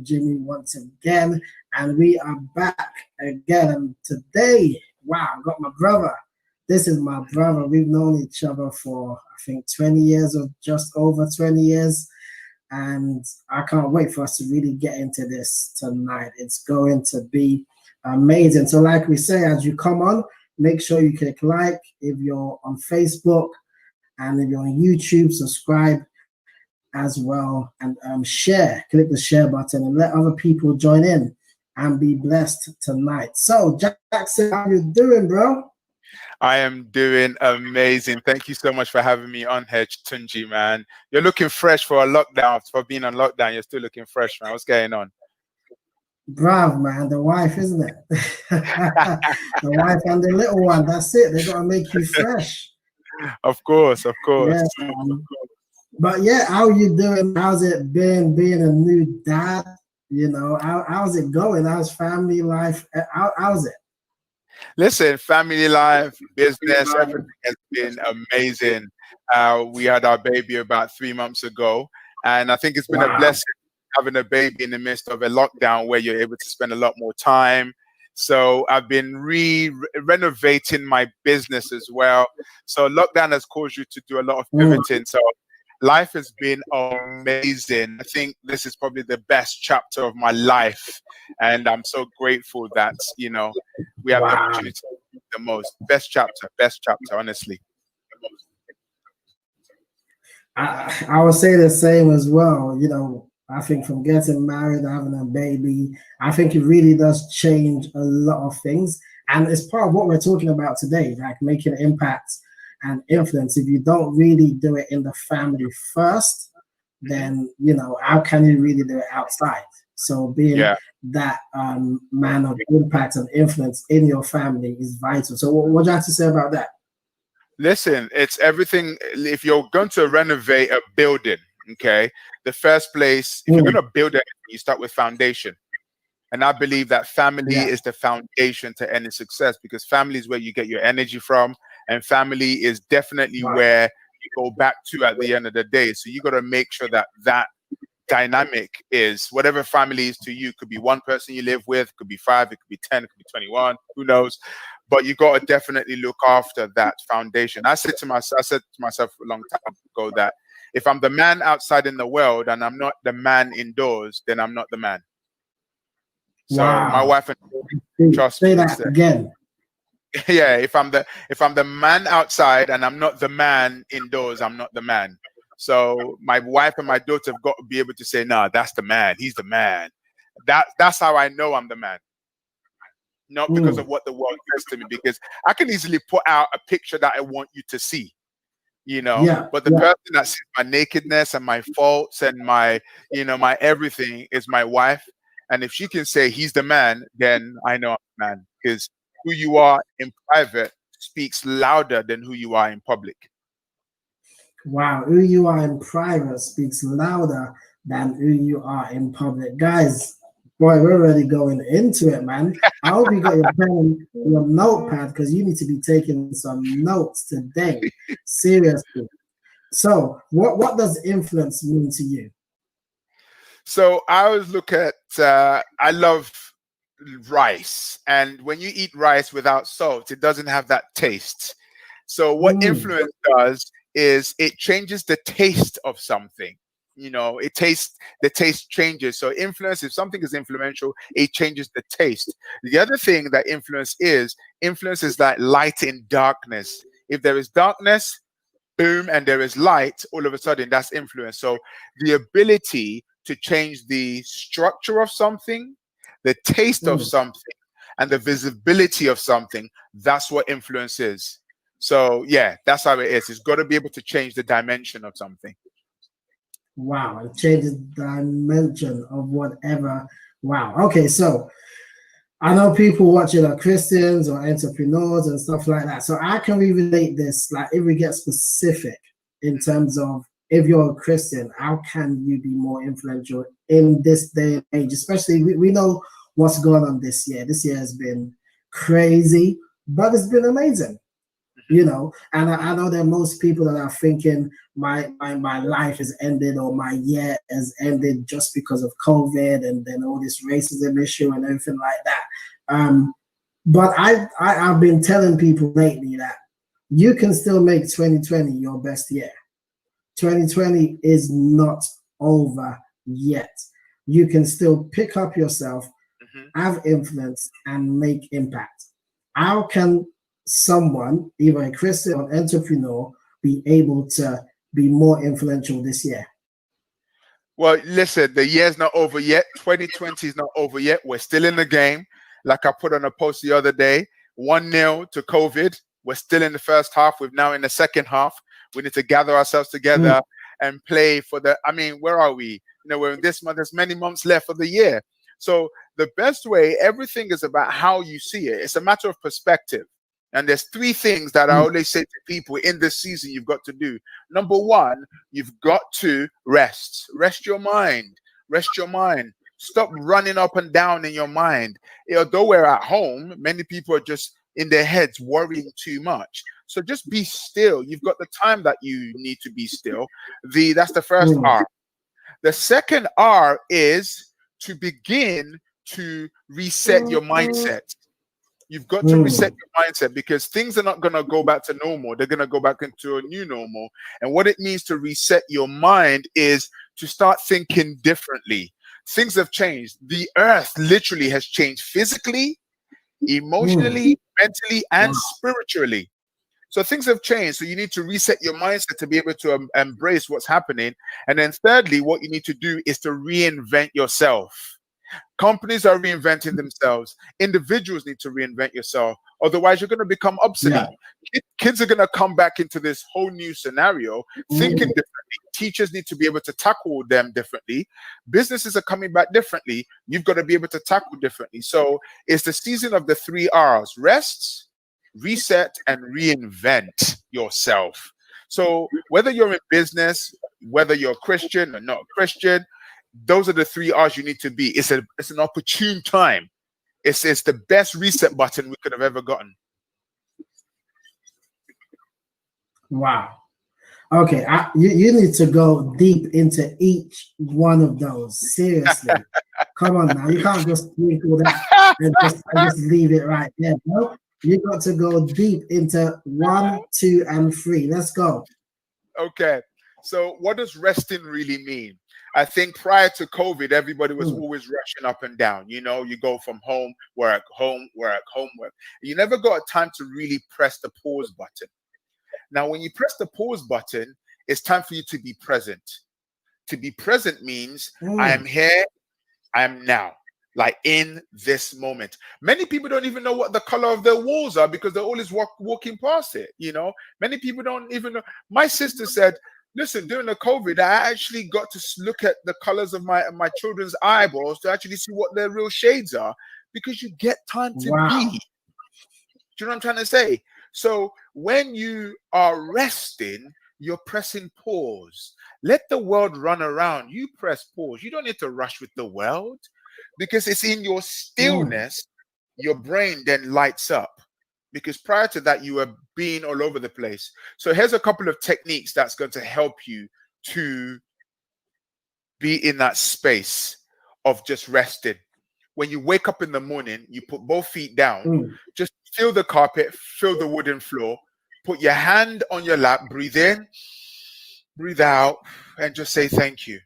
Jimmy once again, and we are back again. And today, wow, I got my brother. This is my brother. We've known each other for, I think, 20 years or just over 20 years. And I can't wait for us to really get into this tonight. It's going to be amazing. So like we say, as you come on, make sure you click like if you're on Facebook, and if you're on YouTube, subscribe as well, and share. Click the share button and let other people join in and be blessed tonight. So Jackson, how you doing, bro? I am doing amazing. Thank you so much for having me on here, Tunji, man. You're looking fresh for a lockdown. For being on lockdown, you're still looking fresh, man. What's going on? Brav, man. The wife, isn't it? The wife and the little one. That's it. They got to make you fresh. Of course, of course. Yeah, but yeah, how you doing? How's it been being a new dad? You know, how's it going? How's family life? How's it? Listen, family life, business, everything has been amazing. We had our baby about 3 months ago, and I think it's been a blessing having a baby in the midst of a lockdown where you're able to spend a lot more time. So I've been renovating my business as well. So lockdown has caused you to do a lot of pivoting. So life has been amazing. I think this is probably the best chapter of my life. And I'm so grateful that, you know, we have the opportunity to do the most. Best chapter, honestly. I would say the same as well. You know, I think from getting married, having a baby, I think it really does change a lot of things. And it's part of what we're talking about today, like making an impact and influence. If you don't really do it in the family first, then, you know, how can you really do it outside? So being that man of impact and influence in your family is vital. So what do you have to say about that? Listen, it's everything. If you're going to renovate a building, okay, the first place, if you're going to build it, you start with foundation. And I believe that family is the foundation to any success, because family is where you get your energy from. And family is definitely where you go back to at the end of the day. So you got to make sure that that dynamic is whatever family is to you. Could be one person you live with, could be 5, it could be 10, it could be 21, who knows? But you got to definitely look after that foundation. I said to myself a long time ago that if I'm the man outside in the world and I'm not the man indoors, then I'm not the man. So my wife and trust me. Say that again. Yeah, if I'm the man outside and I'm not the man indoors, I'm not the man. So my wife and my daughter have got to be able to say, "No, that's the man. He's the man." That's how I know I'm the man. Not because of what the world says to me, because I can easily put out a picture that I want you to see, you know. But the person that sees my nakedness and my faults and my, you know, my everything is my wife. And if she can say he's the man, then I know I'm the man, because who you are in private speaks louder than who you are in public. Wow, who you are in private speaks louder than who you are in public. Guys, boy, we're already going into it, man. I hope you got your pen and your notepad, because you need to be taking some notes today. Seriously. So what does influence mean to you? So I always look at, I love rice. And when you eat rice without salt, it doesn't have that taste. So what influence does is it changes the taste of something. You know, the taste changes. So influence, if something is influential, it changes the taste. The other thing that influence is like light in darkness. If there is darkness, boom, and there is light, all of a sudden that's influence. So the ability to change the structure of something, the taste of something, and the visibility of something, that's what influence is. So yeah, that's how it is. It's got to be able to change the dimension of something. Wow, it changes the dimension of whatever. Wow. Okay, so I know people watching are Christians or entrepreneurs and stuff like that. So I can relate this, like if we get specific in terms of if you're a Christian, how can you be more influential in this day and age? Especially, we know what's going on this year. This year has been crazy, but it's been amazing. you know. And I know there are most people that are thinking my life has ended or my year has ended just because of COVID and then all this racism issue and everything like that. But I've been telling people lately that you can still make 2020 your best year. 2020 is not over yet. You can still pick up yourself, have influence, and make impact. How can someone, either a Christian or an entrepreneur, be able to be more influential this year? Well, listen, the year's not over yet. 2020 is not over yet. We're still in the game. Like I put on a post the other day, 1-0 to COVID. We're still in the first half. We're now in the second half. We need to gather ourselves together and play for where are we? We're in this month. There's many months left of the year. So the best way, everything is about how you see it. It's a matter of perspective. And there's 3 things that I always say to people in this season you've got to do. Number 1, you've got to rest. Rest your mind. Rest your mind. Stop running up and down in your mind. Although we're at home, many people are just in their heads worrying too much. So just be still. You've got the time that you need to be still. That's the first R. The second R is to begin to reset your mindset. You've got to reset your mindset because things are not going to go back to normal. They're going to go back into a new normal. And what it means to reset your mind is to start thinking differently. Things have changed. The earth literally has changed physically, emotionally, mentally, and spiritually. So things have changed. So you need to reset your mindset to be able to embrace what's happening. And then thirdly, what you need to do is to reinvent yourself. Companies are reinventing themselves. Individuals need to reinvent yourself. Otherwise, you're going to become obsolete. Kids are going to come back into this whole new scenario, thinking differently. Teachers need to be able to tackle them differently. Businesses are coming back differently. You've got to be able to tackle differently. So it's the season of the 3 R's: rest, reset, and reinvent yourself. So whether you're in business, whether you're Christian or not Christian, those are the 3 R's you need to be. It's an opportune time. It's the best reset button we could have ever gotten. Wow. Okay, you need to go deep into each one of those. Seriously. Come on now. You can't just sprinkle that and just leave it right there. No, you got to go deep into 1, 2, and 3. Let's go. Okay. So what does resting really mean? I think prior to COVID, everybody was always rushing up and down. You go from home, work, home, work, home, work. You never got a time to really press the pause button. Now, when you press the pause button, it's time for you to be present. To be present means I am here, I am now, like in this moment. Many people don't even know what the color of their walls are because they're always walking past it. Many people don't even know. My sister said, listen, during the COVID, I actually got to look at the colors of my children's eyeballs to actually see what their real shades are, because you get time to be. Do you know what I'm trying to say? So when you are resting, you're pressing pause. Let the world run around. You press pause. You don't need to rush with the world, because it's in your stillness, your brain then lights up. Because prior to that, you were being all over the place. So here's a couple of techniques that's going to help you to be in that space of just resting. When you wake up in the morning, you put both feet down, just feel the carpet, feel the wooden floor, put your hand on your lap, breathe in, breathe out, and just say thank you.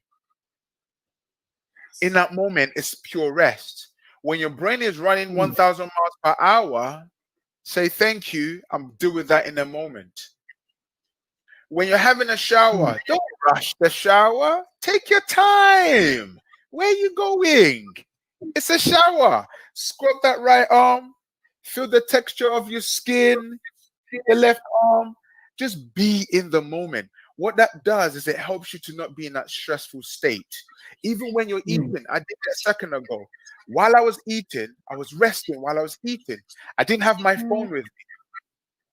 In that moment, it's pure rest. When your brain is running 1,000 miles per hour, say thank you, I'm doing that in a moment. When you're having a shower, don't rush the shower. Take your time. Where are you going? It's a shower. Scrub that right arm. Feel the texture of your skin. The left arm. Just be in the moment. What that does is it helps you to not be in that stressful state. Even when you're eating, I did that a second ago. While I was eating, I was resting while I was eating. I didn't have my phone with me.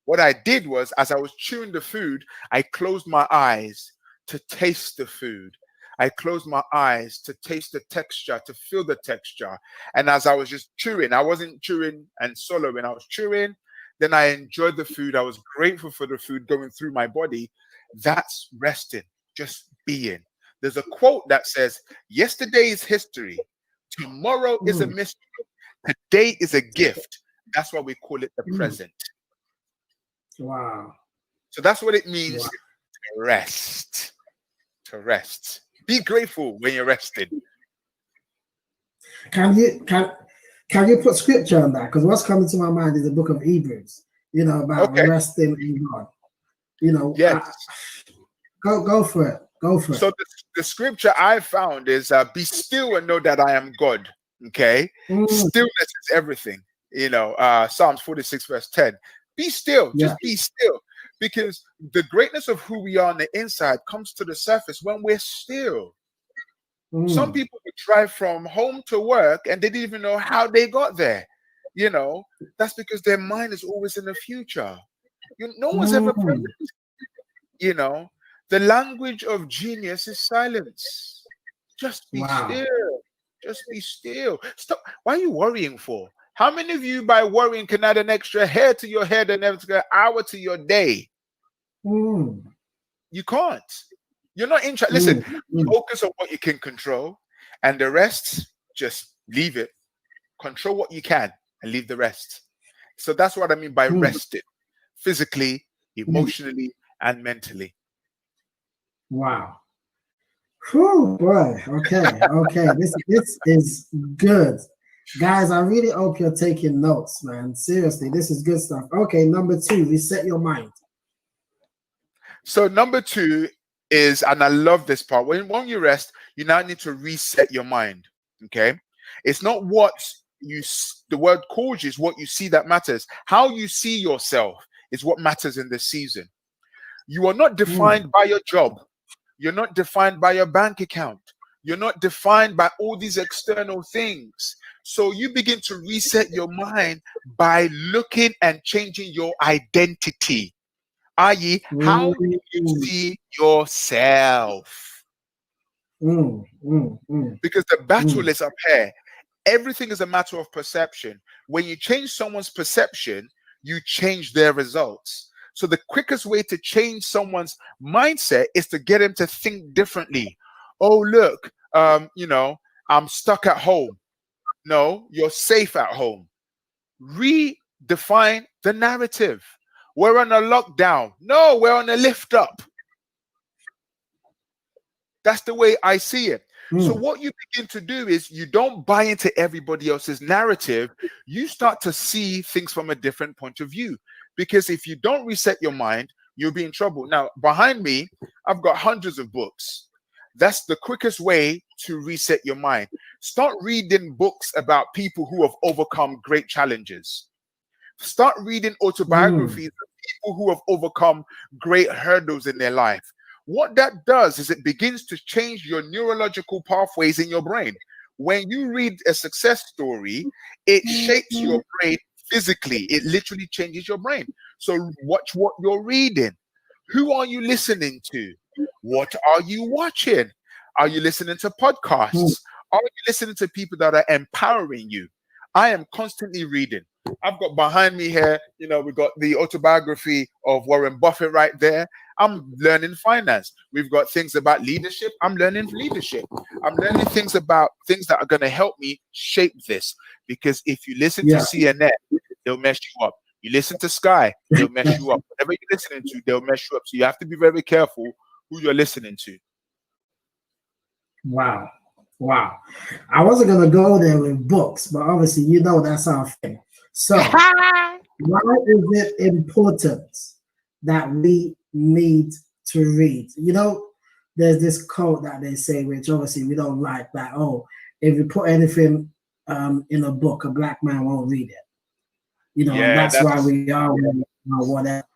What I did was, as I was chewing the food, I closed my eyes to taste the food. I closed my eyes to taste the texture, to feel the texture. And as I was just chewing, I wasn't chewing and swallowing. I was chewing. Then I enjoyed the food. I was grateful for the food going through my body. That's resting, just being. There's a quote that says, yesterday is history. Tomorrow is a mystery. Today is a gift. That's why we call it the present. Wow. So that's what it means to rest. To rest. Be grateful when you're resting. Can you put scripture on that? Because what's coming to my mind is the book of Hebrews, about resting in God. Yes. Go for it. Go for it. So the scripture I found is be still and know that I am God. Okay. Stillness is everything. Psalms 46 verse 10. Be still. Just be still. Because the greatness of who we are on the inside comes to the surface when we're still. Some people would drive from home to work and they didn't even know how they got there. That's because their mind is always in the future. No one's ever present. The language of genius is silence. Just be still. Just be still. Stop. Why are you worrying for? How many of you, by worrying, can add an extra hair to your head and an extra hour to your day? You can't. You're not interested. Listen, focus on what you can control, and the rest, just leave it. Control what you can and leave the rest. So that's what I mean by resting, physically, emotionally, and mentally. Wow. Whew, boy. Okay. This is good. Guys, I really hope you're taking notes, man. Seriously, this is good stuff. Okay, number 2, reset your mind. So number 2 is, and I love this part, when you rest, you now need to reset your mind. Okay. It's not what the word calls you, is what you see that matters. How you see yourself is what matters in this season. You are not defined by your job. You're not defined by your bank account. You're not defined by all these external things. So you begin to reset your mind by looking and changing your identity. I.e., how do you see yourself? Because the battle is up here. Everything is a matter of perception. When you change someone's perception, you change their results. So the quickest way to change someone's mindset is to get him to think differently. Oh, look, I'm stuck at home. No, you're safe at home. Redefine the narrative. We're on a lockdown. No, we're on a lift up. That's the way I see it. So what you begin to do is you don't buy into everybody else's narrative. You start to see things from a different point of view. Because if you don't reset your mind, you'll be in trouble. Now, behind me, I've got hundreds of books. That's the quickest way to reset your mind. Start reading books about people who have overcome great challenges. Start reading autobiographies of people who have overcome great hurdles in their life. What that does is it begins to change your neurological pathways in your brain. When you read a success story, it shapes your brain physically. It literally changes your brain. So watch what you're reading. Who are you listening to? What are you watching? Are you listening to podcasts? Are you listening to people that are empowering you? I am constantly reading. I've got behind me here, we've got the autobiography of Warren Buffett right there. I'm learning finance. We've got things about leadership. I'm learning leadership. I'm learning things about things that are going to help me shape this. Because if you listen to CNN, they'll mess you up. You listen to Sky, they'll mess you up. Whatever you're listening to, they'll mess you up. So you have to be very careful who you're listening to. Wow. I wasn't going to go there with books, but obviously, that's our thing. So why is it important that we need to read? There's this quote that they say, which obviously we don't like, that, if you put anything in a book, a black man won't read it. That's why we are whatever,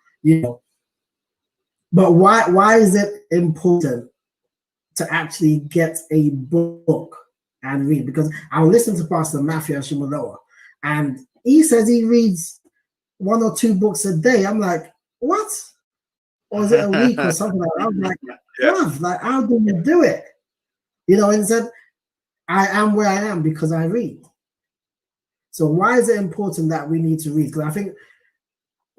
But why is it important to actually get a book and read? Because I listen to Pastor Matthew Ashimoloa, and he says he reads 1 or 2 books a day. I'm like, what? Or is it a week or something like that? I'm like, like, how do you do it? And he said, I am where I am because I read. So why is it important that we need to read? Because I think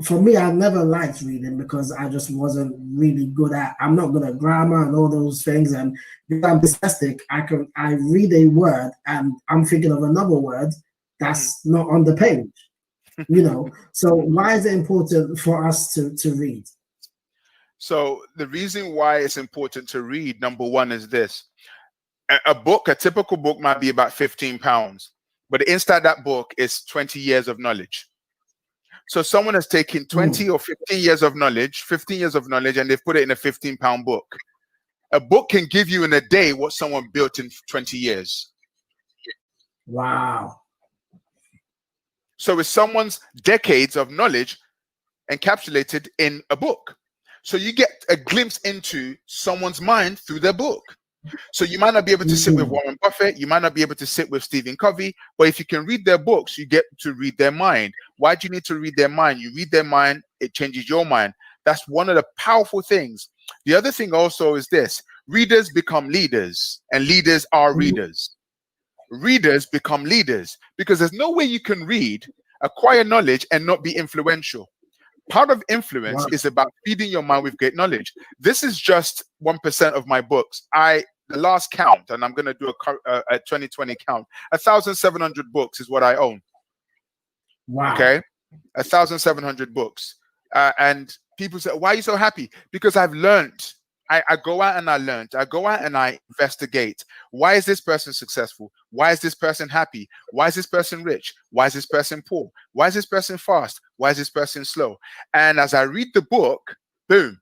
for me, I never liked reading because I just wasn't really good at. I'm not good at grammar and all those things. And because I'm dyslexic, I read a word and I'm thinking of another word that's not on the page. You know. So why is it important for us to read? So the reason why it's important to read, number one, is this. A typical book might be about £15, but inside that book is 20 years of knowledge. So someone has taken 20 or 15 years of knowledge, and they've put it in a £15 book. A book can give you in a day what someone built in 20 years. Wow. So it's someone's decades of knowledge encapsulated in a book. So you get a glimpse into someone's mind through their book. So you might not be able to sit with Warren Buffett, you might not be able to sit with Stephen Covey, but if you can read their books, you get to read their mind. Why do you need to read their mind? You read their mind, it changes your mind. That's one of the powerful things. The other thing also is this: readers become leaders, and leaders are readers. Readers become leaders, because there's no way you can read, acquire knowledge, and not be influential. Part of influence is about feeding your mind with great knowledge. This is just 1% of my books. The last count, and I'm going to do a 2020 count, 1,700 books is what I own. Wow. Okay, 1,700 books. And people say, why are you so happy? Because I've learned. I go out and I learned. I go out and I investigate. Why is this person successful? Why is this person happy? Why is this person rich? Why is this person poor? Why is this person fast? Why is this person slow? And as I read the book, boom.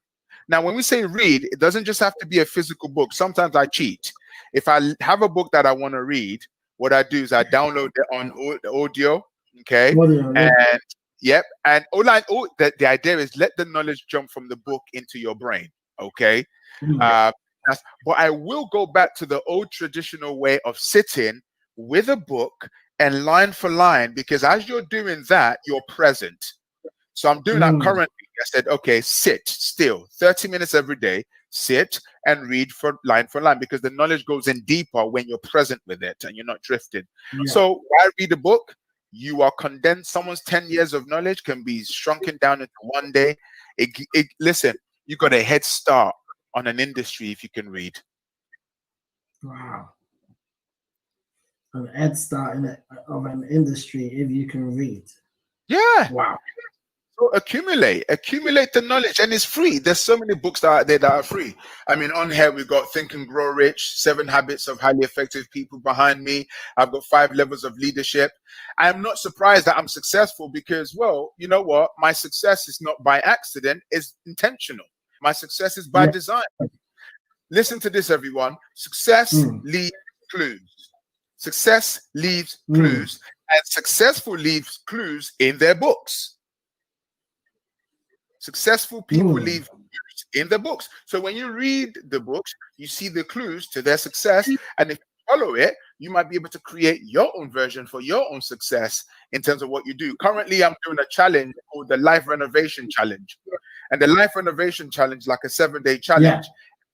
Now, when we say read, it doesn't just have to be a physical book. Sometimes I cheat. If I have a book that I want to read, what I do is I download it on audio. Okay. And yep. And the idea is let the knowledge jump from the book into your brain. Okay. But I will go back to the old traditional way of sitting with a book and line for line, because as you're doing that, you're present. So I'm doing that currently. I said, okay, sit still 30 minutes every day, sit and read for line, because the knowledge goes in deeper when you're present with it and you're not drifting. So why read a book? You are condensed. Someone's 10 years of knowledge can be shrunken down into one day. Listen, you got a head start on an industry if you can read. Wow. An head start of an industry if you can read. Yeah. Wow. So accumulate the knowledge, and it's free. There's so many books that are out there that are free. I mean, on here we've got Think and Grow Rich, 7 Habits of Highly Effective People behind me. I've got 5 Levels of Leadership. I am not surprised that I'm successful because, well, you know what? My success is not by accident, it's intentional. My success is by design. Listen to this, everyone. Success leaves clues. Success leaves clues, and successful leaves clues in their books. Successful people leave clues in the books. So when you read the books, you see the clues to their success. And if you follow it, you might be able to create your own version for your own success in terms of what you do. Currently, I'm doing a challenge called the Life Renovation Challenge. And the Life Renovation Challenge, like a 7-day challenge.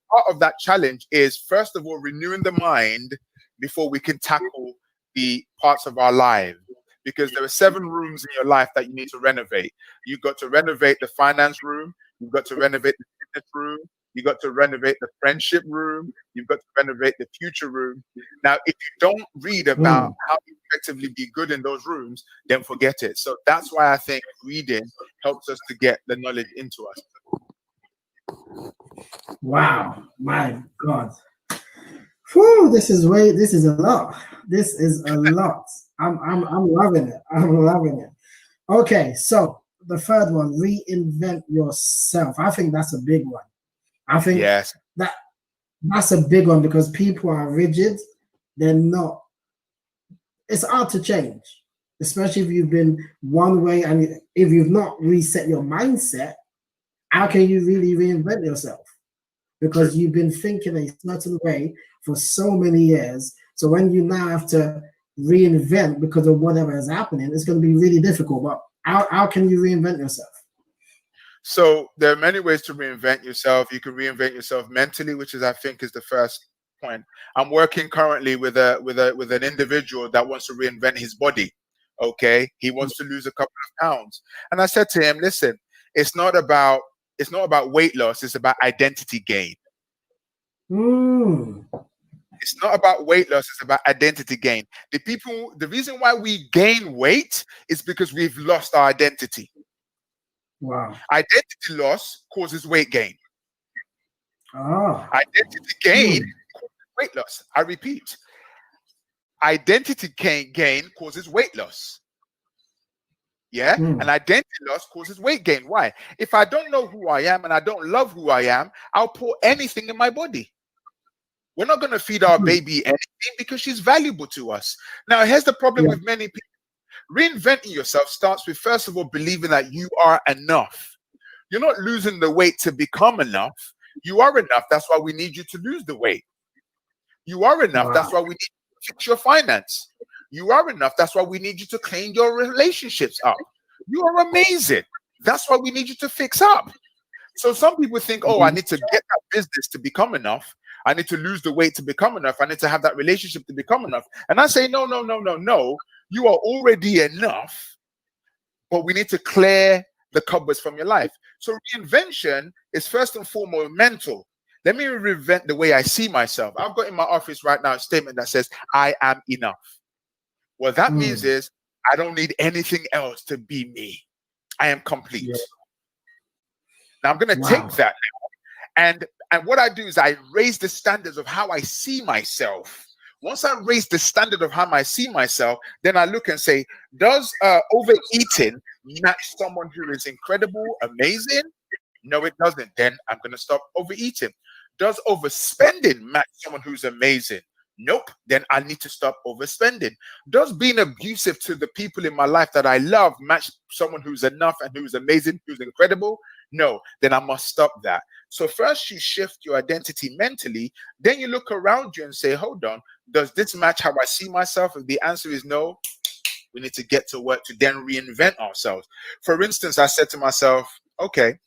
Part of that challenge is, first of all, renewing the mind before we can tackle the parts of our lives. Because there are 7 rooms in your life that you need to renovate. You've got to renovate the finance room. You've got to renovate the fitness room. You've got to renovate the friendship room. You've got to renovate the future room. Now, if you don't read about how to effectively be good in those rooms, then forget it. So that's why I think reading helps us to get the knowledge into us. Wow, my God. Whew, this is a lot. This is a lot. I'm loving it. I'm loving it. Okay, so the third one, reinvent yourself. I think that's a big one. I think that's a big one because people are rigid. They're not. It's hard to change, especially if you've been one way and if you've not reset your mindset. How can you really reinvent yourself? Because you've been thinking a certain way for so many years. So when you now have to reinvent because of whatever is happening, it's going to be really difficult. But how can you reinvent yourself? So there are many ways to reinvent yourself. You can reinvent yourself mentally, which is, I think, is the first point. I'm working currently with an individual that wants to reinvent his body. Okay, he wants to lose a couple of pounds, and I said to him, "Listen, it's not about weight loss. It's about identity gain. Mm. It's not about weight loss. It's about identity gain. The reason why we gain weight is because we've lost our identity. Wow. Identity loss causes weight gain. Ah. Identity gain causes weight loss. I repeat, identity gain causes weight loss. Yeah, and identity loss causes weight gain. Why? If I don't know who I am and I don't love who I am, I'll pour anything in my body. We're not going to feed our baby anything because she's valuable to us. Now, here's the problem with many people. Reinventing yourself starts with, first of all, believing that you are enough. You're not losing the weight to become enough. You are enough. That's why we need you to lose the weight. You are enough. Wow. That's why we need you to fix your finance. You are enough. That's why we need you to clean your relationships up. You are amazing. That's why we need you to fix up. So some people think, oh, I need to get that business to become enough. I need to lose the weight to become enough. I need to have that relationship to become enough. And I say, no. You are already enough, but we need to clear the cobwebs from your life. So reinvention is first and foremost mental. Let me reinvent the way I see myself. I've got in my office right now a statement that says, I am enough. What that means is I don't need anything else to be me. I am complete. Yeah. Now I'm going to take that now, and what I do is I raise the standards of how I see myself. Once I raise the standard of how I see myself, then I look and say, does overeating match someone who is incredible, amazing? No, it doesn't. Then I'm going to stop overeating. Does overspending match someone who's amazing? Nope. Then I need to stop overspending. Does being abusive to the people in my life that I love match someone who's enough and who's amazing, who's incredible? No. Then I must stop that. So first you shift your identity mentally, then you look around you and say, hold on, does this match how I see myself? If the answer is no, we need to get to work to then reinvent ourselves. For instance, I said to myself, okay,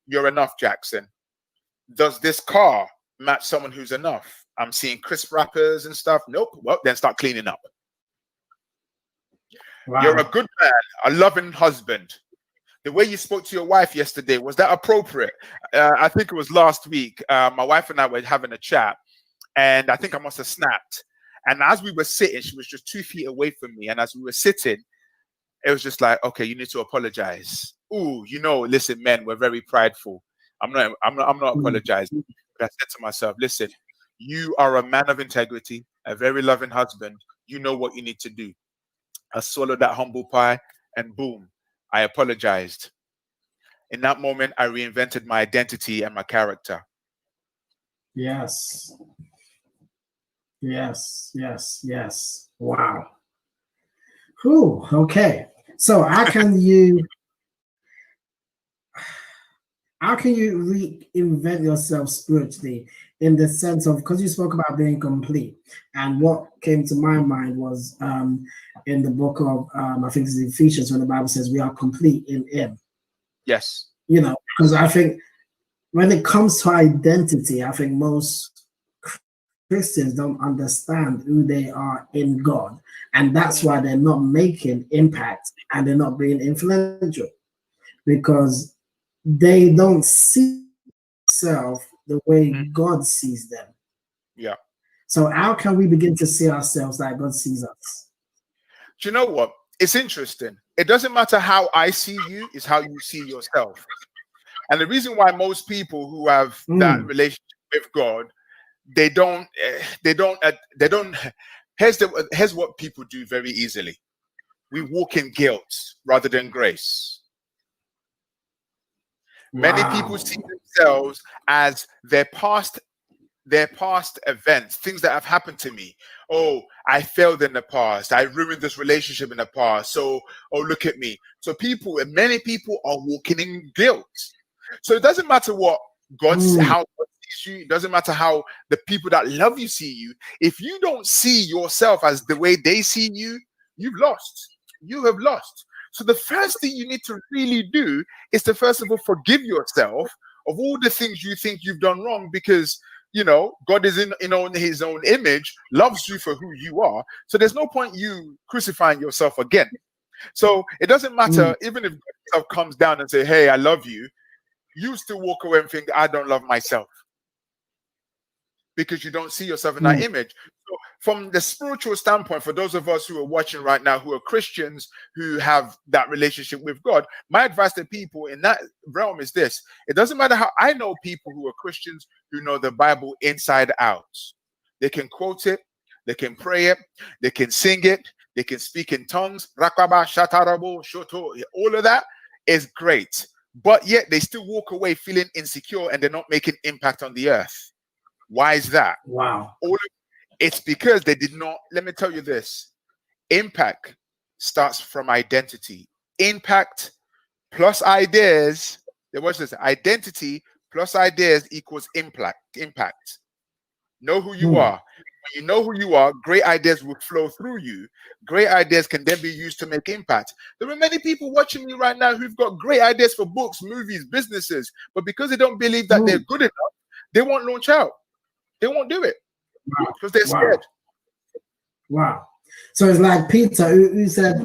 you're enough, Jackson. Does this car match someone who's enough? I'm seeing crisp wrappers and stuff. Nope. Well, then start cleaning up. Wow. You're a good man, a loving husband. The way you spoke to your wife yesterday, was that appropriate? I think it was last week. My wife and I were having a chat, and I think I must have snapped. And as we were sitting, she was just 2 feet away from me. And as we were sitting, it was just like, okay, you need to apologize. Ooh, listen, men, we're very prideful. I'm not apologizing. But I said to myself, listen, you are a man of integrity, a very loving husband. You know what you need to do. I swallowed that humble pie, and boom, I apologized. In that moment, I reinvented my identity and my character. Yes. Wow. Whew, okay. So how can you reinvent yourself spiritually, in the sense of, because you spoke about being complete, and what came to my mind was in the book of I think it's Ephesians, when the Bible says we are complete in Him. Yes. Because I think when it comes to identity, I think most Christians don't understand who they are in God, and that's why they're not making impact and they're not being influential, because they don't see themselves the way God sees them. Yeah. So how can we begin to see ourselves like God sees us? Do you know what? It's interesting. It doesn't matter how I see you, it's how you see yourself. And the reason why most people who have that relationship with God, they don't. Here's what people do very easily. We walk in guilt rather than grace. Wow. Many people see themselves as their past events, things that have happened to me. Oh, I failed in the past. I ruined this relationship in the past. So, oh, look at me. So many people are walking in guilt. So it doesn't matter what how God sees you. It doesn't matter how the people that love you see you. If you don't see yourself as the way they see you, you've lost. You have lost. So the first thing you need to really do is to, first of all, forgive yourself of all the things you think you've done wrong, because God is in His own image, loves you for who you are. So there's no point you crucifying yourself again. So it doesn't matter, even if God comes down and say, hey, I love you, you still walk away and think, I don't love myself, because you don't see yourself in that image. So from the spiritual standpoint, for those of us who are watching right now, who are Christians, who have that relationship with God, my advice to people in that realm is this: it doesn't matter how. I know people who are Christians who know the Bible inside out. They can quote it, they can pray it, they can sing it, they can speak in tongues, rakaba, shatarabo, shoto, all of that is great. But yet they still walk away feeling insecure and they're not making impact on the earth. Why is that? Wow. It's because they did not. Let me tell you this: impact starts from identity. Impact plus ideas. What's this? Identity plus ideas equals impact. Know who you are. When you know who you are, great ideas will flow through you. Great ideas can then be used to make impact. There are many people watching me right now who've got great ideas for books, movies, businesses, but because they don't believe that they're good enough, they won't launch out. They won't do it because they're scared. Wow. So it's like Peter who said,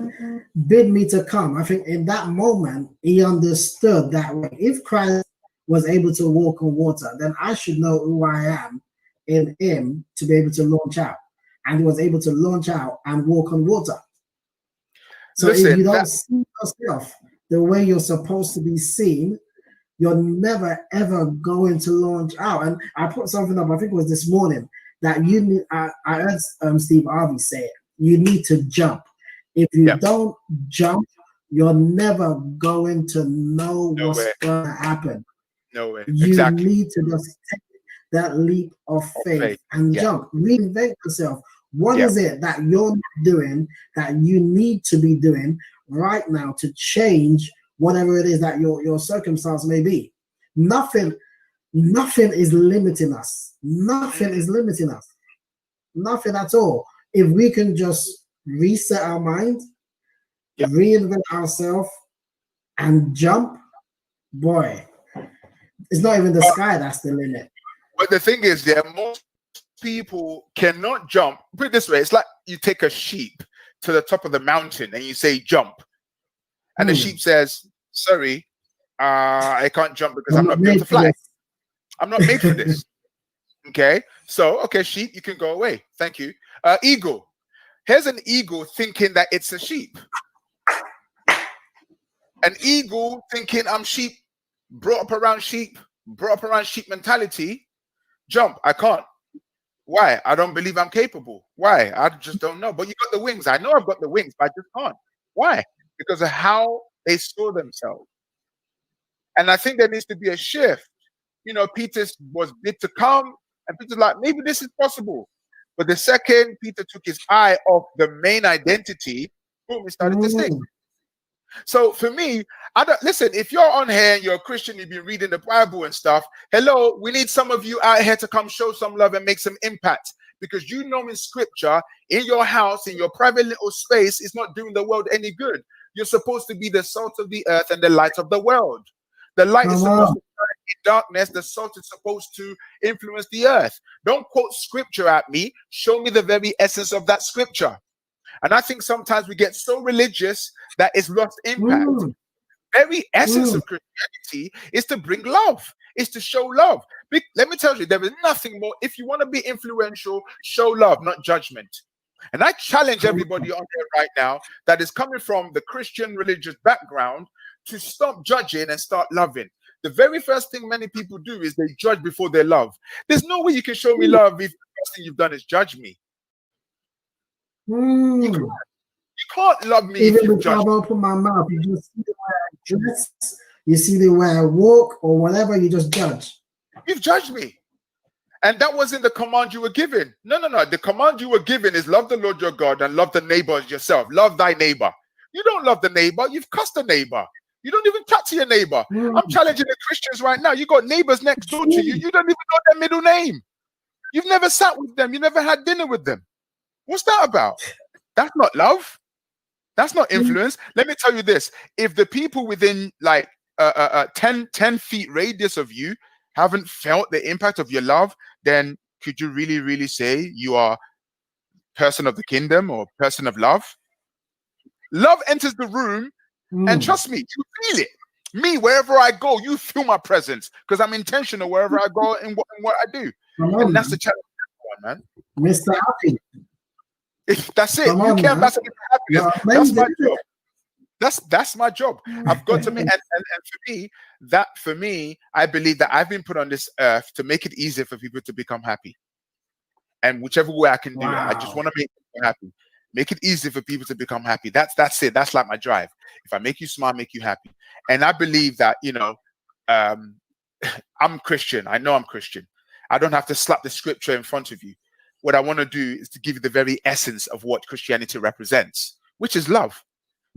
bid me to come. I think in that moment, he understood that if Christ was able to walk on water, then I should know who I am in him to be able to launch out. And he was able to launch out and walk on water. So if you don't see yourself the way you're supposed to be seen, you're never, ever going to launch out. And I put something up, I think it was this morning, that you need, I heard Steve Harvey say it, you need to jump. If you don't jump, you're never going to know what's going to happen. No way. You need to just take that leap of faith and jump. Reinvent yourself. What is it that you're not doing that you need to be doing right now to change whatever it is that your circumstance may be? Nothing is limiting us. Nothing is limiting us. Nothing at all. If we can just reset our mind, reinvent ourselves, and jump, boy, it's not even the sky that's the limit. But the thing is, most people cannot jump. Put it this way: it's like you take a sheep to the top of the mountain and you say jump, and the sheep says, "Sorry, I can't jump because I'm not built to fly. I'm not made for this." Okay, so sheep, you can go away. Thank you. Eagle. Here's an eagle thinking that it's a sheep. An eagle thinking I'm sheep, brought up around sheep mentality. Jump, I can't. Why? I don't believe I'm capable. Why? I just don't know. But you got the wings. I know I've got the wings, but I just can't. Why? Because of how they saw themselves. And I think there needs to be a shift. You know, Peter was bid to come, and Peter's like, maybe this is possible. But the second Peter took his eye off the main identity, boom, he started to sink. So for me, listen, if you're on here and you're a Christian, you've been reading the Bible and stuff, hello, we need some of you out here to come show some love and make some impact. Because you know in scripture, in your house, in your private little space, it's not doing the world any good. You're supposed to be the salt of the earth and the light of the world. The light is supposed to shine in darkness. The salt is supposed to influence the earth. Don't quote scripture at me. Show me the very essence of that scripture. And I think sometimes we get so religious that it's lost impact. Very essence of Christianity is to bring love, is to show love. Let me tell you, there is nothing more. If you want to be influential, show love, not judgment. And I challenge everybody on here right now that is coming from the Christian religious background to stop judging and start loving. The very first thing many people do is they judge before they love. There's no way you can show me love if the first thing you've done is judge me. You can't love me even if you before judge. I open my mouth. You just see the way I dress, you see the way I walk, or whatever. You just judge. You've judged me, and that wasn't the command you were given. No. The command you were given is love the Lord your God and love the neighbor as yourself. Love thy neighbor. You don't love the neighbor. You've cussed the neighbor. You don't even talk to your neighbor. I'm challenging the Christians right now. You got neighbors next door to you. You don't even know their middle name. You've never sat with them. You never had dinner with them. What's that about? That's not love. That's not influence. Let me tell you this. If the people within like 10 feet radius of you haven't felt the impact of your love, then could you really, really say you are person of the kingdom or person of love? Love enters the room, and trust me, you feel it. Me, wherever I go, you feel my presence because I'm intentional wherever I go and what I do. And that's the challenge, man. Mr. Happy. That's it. Come You on, can't man. pass it happiness. That's my job. That's my job. I've got to make, and for me, I believe that I've been put on this earth to make it easier for people to become happy. And whichever way I can do it, I just want to make people happy. Make it easy for people to become happy. That's it. That's like my drive. If I make you smile, make you happy. And I believe that, I'm Christian. I know I'm Christian. I don't have to slap the scripture in front of you. What I want to do is to give you the very essence of what Christianity represents, which is love.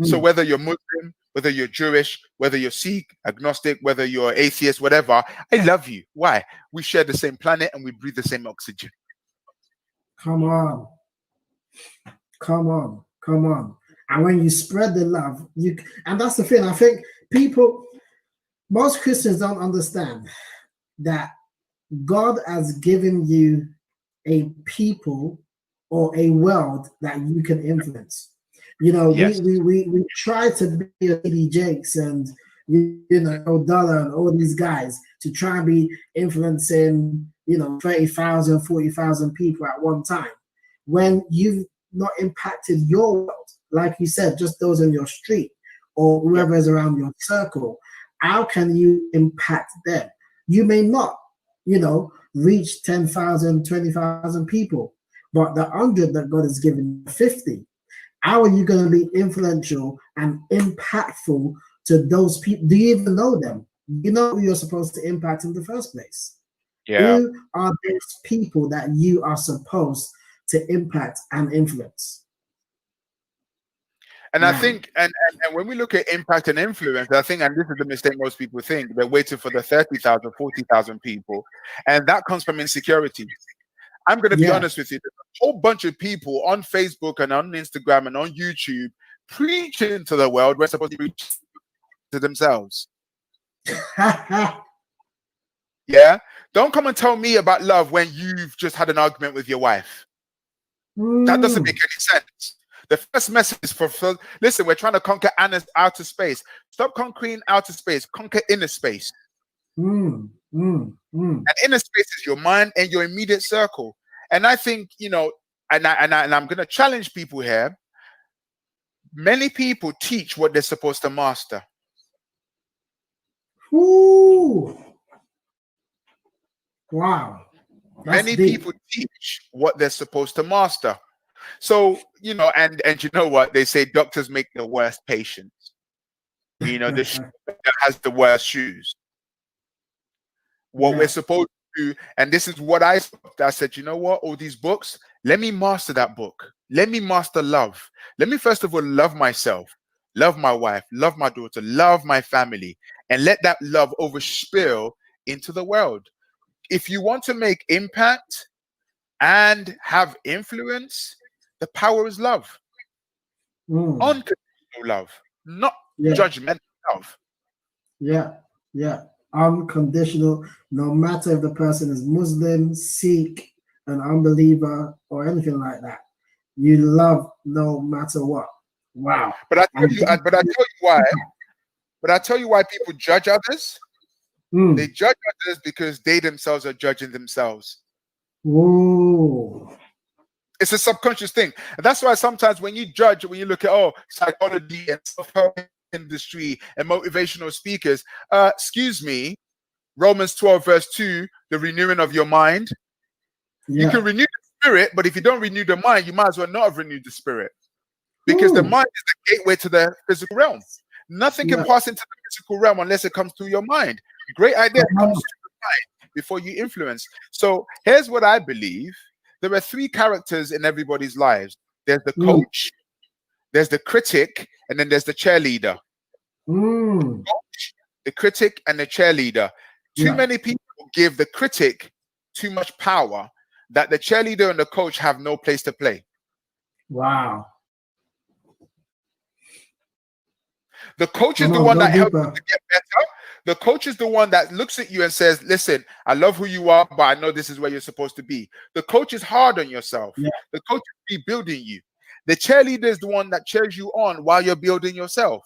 So whether you're Muslim, whether you're Jewish, whether you're Sikh, agnostic, whether you're atheist, whatever, I love you. Why? We share the same planet and we breathe the same oxygen. Come on. Come on. Come on. And when you spread the love, and that's the thing. I think most Christians don't understand that God has given you a people or a world that you can influence. Yes. We try to be Eddie Jakes and O'Donnell and all these guys to try and be influencing 30,000, 40,000 people at one time, when you've not impacted your world, like you said, just those in your street or whoever is around your circle. How can you impact them? You may not, reach 10,000, 20,000 people, but the 100 that God has given you, 50. How are you going to be influential and impactful to those people? Do you even know them? You know who you're supposed to impact in the first place. Yeah. Who are those people that you are supposed to impact and influence? And I think, and when we look at impact and influence, I think, and this is the mistake most people think, they're waiting for the 30,000, 40,000 people. And that comes from insecurity. I'm going to be honest with you. There's a whole bunch of people on Facebook and on Instagram and on YouTube preaching to the world. We're supposed to preach to themselves. Yeah. Don't come and tell me about love when you've just had an argument with your wife. That doesn't make any sense. The first message is listen, we're trying to conquer outer space. Stop conquering outer space. Conquer inner space. And inner space is your mind and your immediate circle. And I think, and I'm going to challenge people here. Many people teach what they're supposed to master. Ooh. Wow. Many people teach what they're supposed to master. So, and you know what? They say doctors make the worst patients. The shoe that has the worst shoes. What we're supposed to do, and this is what I said, you know what? All these books, let me master that book. Let me master love. Let me first of all love myself, love my wife, love my daughter, love my family, and let that love overspill into the world. If you want to make impact and have influence, the power is love. Unconditional love, not judgmental love. Yeah. Unconditional, no matter if the person is Muslim, Sikh, an unbeliever, or anything like that. You love no matter what. Wow. But I tell you why people judge others. They judge others because they themselves are judging themselves. Whoa. It's a subconscious thing. And that's why sometimes when you judge, when you look at psychology and self-help industry and motivational speakers, excuse me, Romans 12 verse 2, the renewing of your mind. You can renew the spirit, but if you don't renew the mind, you might as well not have renewed the spirit, because the mind is the gateway to the physical realm. Nothing can pass into the physical realm unless it comes through your mind. Great idea comes through the mind before you influence. So here's what I believe. There are three characters in everybody's lives. There's the coach, there's the critic, and then there's the cheerleader. The coach, the critic, and the cheerleader. Too many people give the critic too much power that the cheerleader and the coach have no place to play. Wow. The coach is the one that helps you to get better. The coach is the one that looks at you and says, listen, I love who you are, but I know this is where you're supposed to be. The coach is hard on yourself. The coach is rebuilding you. The cheerleader is the one that cheers you on while you're building yourself.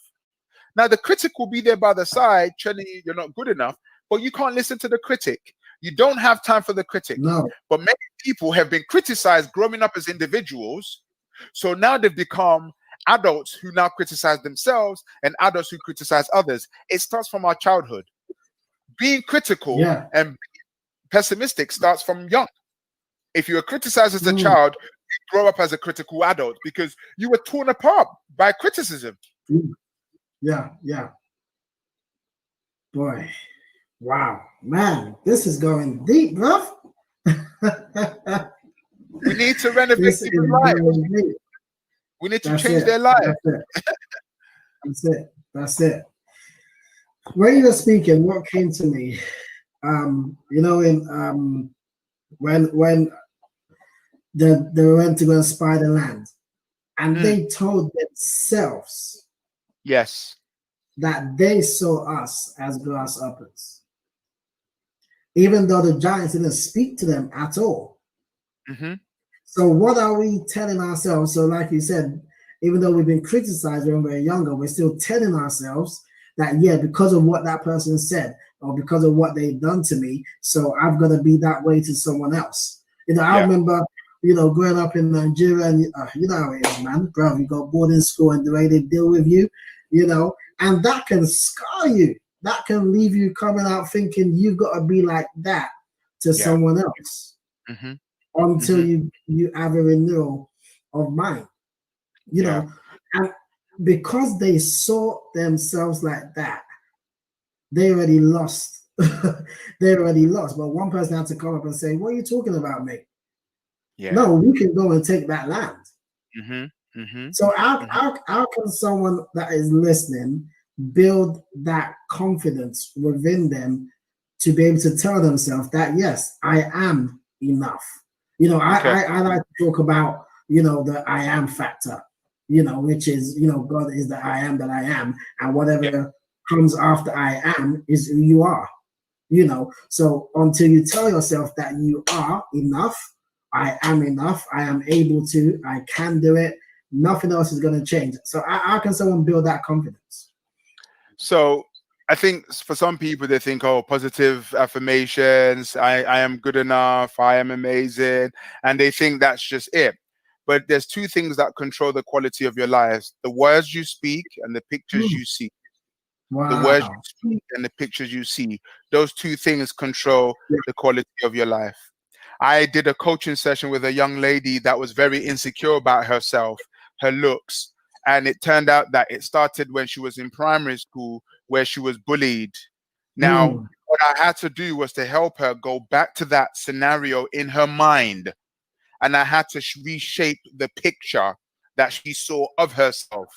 Now, the critic will be there by the side telling you you're not good enough, but you can't listen to the critic. You don't have time for the critic. No. But many people have been criticized growing up as individuals. So now they've become adults who now criticize themselves and adults who criticize others. It starts from our childhood. Being critical and being pessimistic starts from young. If you were criticized as a child, you grow up as a critical adult because you were torn apart by criticism. Yeah. Boy, wow, man, this is going deep, bro. We need to renovate people's lives. We need to change their lives. That's it. When you were speaking, what came to me, when they went to go and spy the land, and they told themselves, yes, that they saw us as grasshoppers, even though the giants didn't speak to them at all. So what are we telling ourselves? So like you said, even though we've been criticized when we were younger, we're still telling ourselves that, yeah, because of what that person said or because of what they've done to me, so I've got to be that way to someone else. I remember, growing up in Nigeria, and you know how it is, man, bro, you got boarding school and the way they deal with you, and that can scar you. That can leave you coming out thinking you've got to be like that to someone else until you have a renewal of mind, know. And because they saw themselves like that, they already lost. They already lost. But one person had to come up and say, "What are you talking about, mate? No, we can go and take that land." So how can someone that is listening build that confidence within them to be able to tell themselves that, yes, I am enough? I like to talk about, the I am factor, which is, God is the I am that I am, and whatever comes after I am is who you are, So until you tell yourself that you are enough, I am enough, I am able to, I can do it, nothing else is going to change. So how can someone build that confidence? So I think for some people, they think, oh, positive affirmations, I am good enough, I am amazing. And they think that's just it. But there's two things that control the quality of your lives: the words you speak and the pictures you see. Wow. The words you speak and the pictures you see. Those two things control the quality of your life. I did a coaching session with a young lady that was very insecure about herself, her looks. And it turned out that it started when she was in primary school, where she was bullied. Now, what I had to do was to help her go back to that scenario in her mind. And I had to reshape the picture that she saw of herself.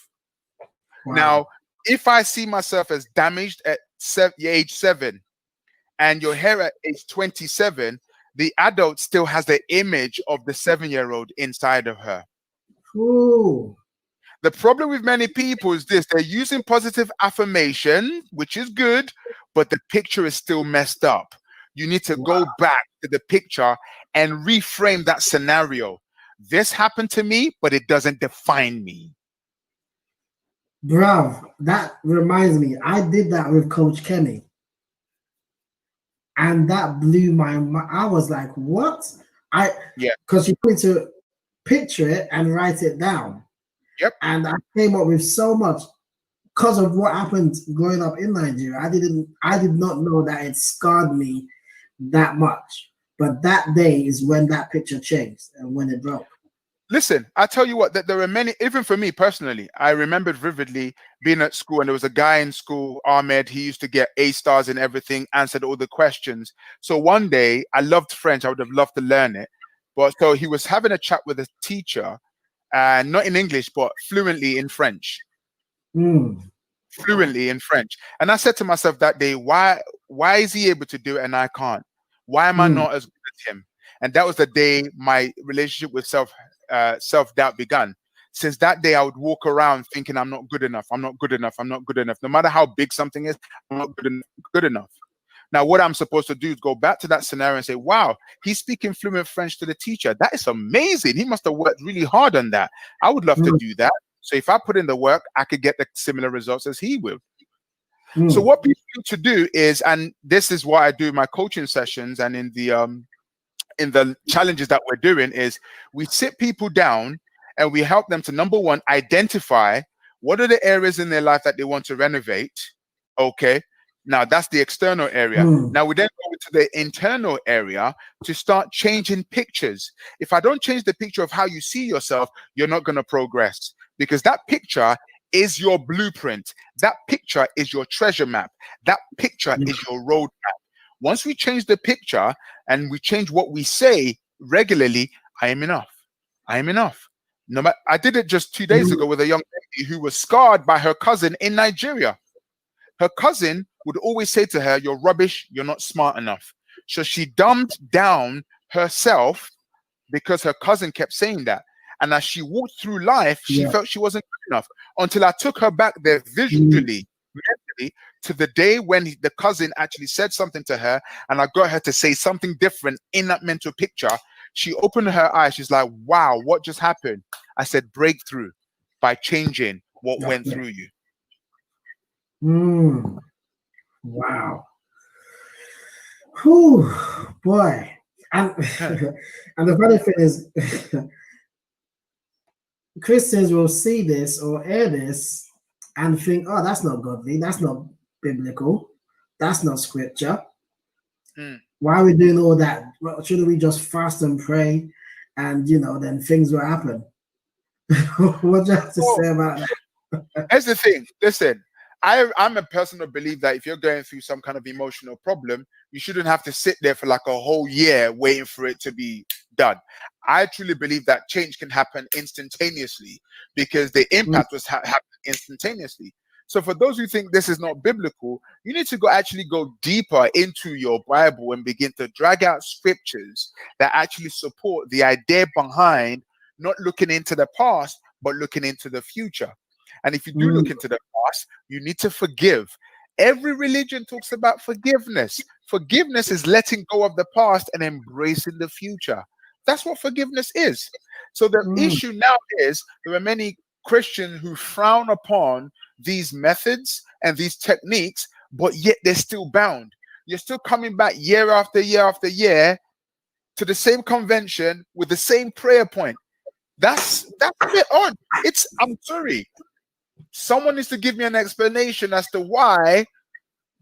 Wow. Now, if I see myself as damaged at age 7 and your hair at age 27, the adult still has the image of the 7-year-old inside of her. Ooh. The problem with many people is this: they're using positive affirmation, which is good, but the picture is still messed up. You need to go back to the picture and reframe that scenario. This happened to me, but it doesn't define me. Bruv, that reminds me, I did that with Coach Kenny. And that blew my mind. I was like, what? Because you need to picture it and write it down. Yep. And I came up with so much because of what happened growing up in Nigeria. I did not know that it scarred me that much. But that day is when that picture changed and when it broke. Listen, I tell you what, that there are many, even for me personally, I remembered vividly being at school, and there was a guy in school, Ahmed. He used to get A stars in everything, answered all the questions. So one day, I loved French. I would have loved to learn it. But so he was having a chat with a teacher, not in English, but fluently in French. Fluently in French. And I said to myself that day, why is he able to do it and I can't? Why am I not as good as him? And that was the day my relationship with self-doubt began. Since that day, I would walk around thinking I'm not good enough. I'm not good enough. I'm not good enough. No matter how big something is, I'm not good enough. Now, what I'm supposed to do is go back to that scenario and say, wow, he's speaking fluent French to the teacher. That is amazing. He must have worked really hard on that. I would love to do that. So if I put in the work, I could get the similar results as he will. So what people need to do is, and this is what I do in my coaching sessions and in the challenges that we're doing, is we sit people down and we help them to, number one, identify what are the areas in their life that they want to renovate. Okay. Now that's the external area. Now we then go to the internal area to start changing pictures. If I don't change the picture of how you see yourself, you're not going to progress, because that picture is your blueprint. That picture is your treasure map. That picture is your roadmap. Once we change the picture and we change what we say regularly, I am enough. I am enough. No matter, I did it just 2 days ago with a young lady who was scarred by her cousin in Nigeria. Her cousin would always say to her, "You're rubbish, you're not smart enough." So she dumbed down herself because her cousin kept saying that. And as she walked through life, she felt she wasn't good enough, until I took her back there visually, mentally, to the day when the cousin actually said something to her, and I got her to say something different in that mental picture. She opened her eyes. She's like, wow, what just happened? I said, breakthrough by changing what went through you. Wow. Whew, boy. And, and the funny thing is, Christians will see this or hear this and think, oh, that's not godly, that's not biblical, that's not scripture. Why are we doing all that? Well, shouldn't we just fast and pray and, then things will happen? What do you have to say about that? Here's the thing. Listen, I'm a person who believes that if you're going through some kind of emotional problem, you shouldn't have to sit there for like a whole year waiting for it to be done. I truly believe that change can happen instantaneously, because the impact was happening instantaneously. So for those who think this is not biblical, you need to actually go deeper into your Bible and begin to drag out scriptures that actually support the idea behind not looking into the past, but looking into the future. And if you do look into the past, you need to forgive. Every religion talks about forgiveness. Forgiveness is letting go of the past and embracing the future. That's what forgiveness is. So the issue now is there are many Christians who frown upon these methods and these techniques, but yet they're still bound. You're still coming back year after year after year to the same convention with the same prayer point. That's a bit odd. I'm sorry. Someone needs to give me an explanation as to why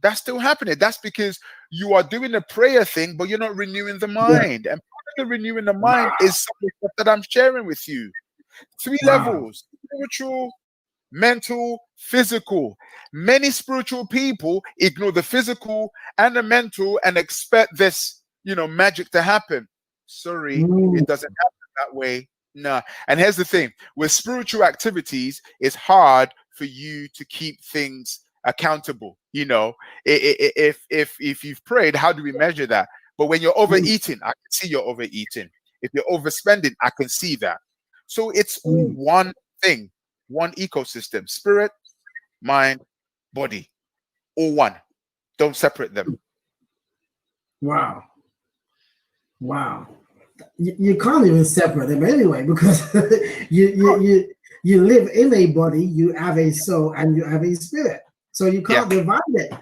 that's still happening. That's because you are doing the prayer thing, but you're not renewing the mind. And part of the renewing the mind is something that I'm sharing with you. 3 levels: spiritual, mental, physical. Many spiritual people ignore the physical and the mental and expect this, magic to happen. Sorry, it doesn't happen that way. No. And here's the thing: with spiritual activities, it's hard for you to keep things accountable. If you've prayed, how do we measure that? But when you're overeating, I can see you're overeating. If you're overspending, I can see that. So it's all one thing, one ecosystem: spirit, mind, body, all one. Don't separate them. Wow. You can't even separate them anyway, because you live in a body, you have a soul, and you have a spirit. So you can't divide it.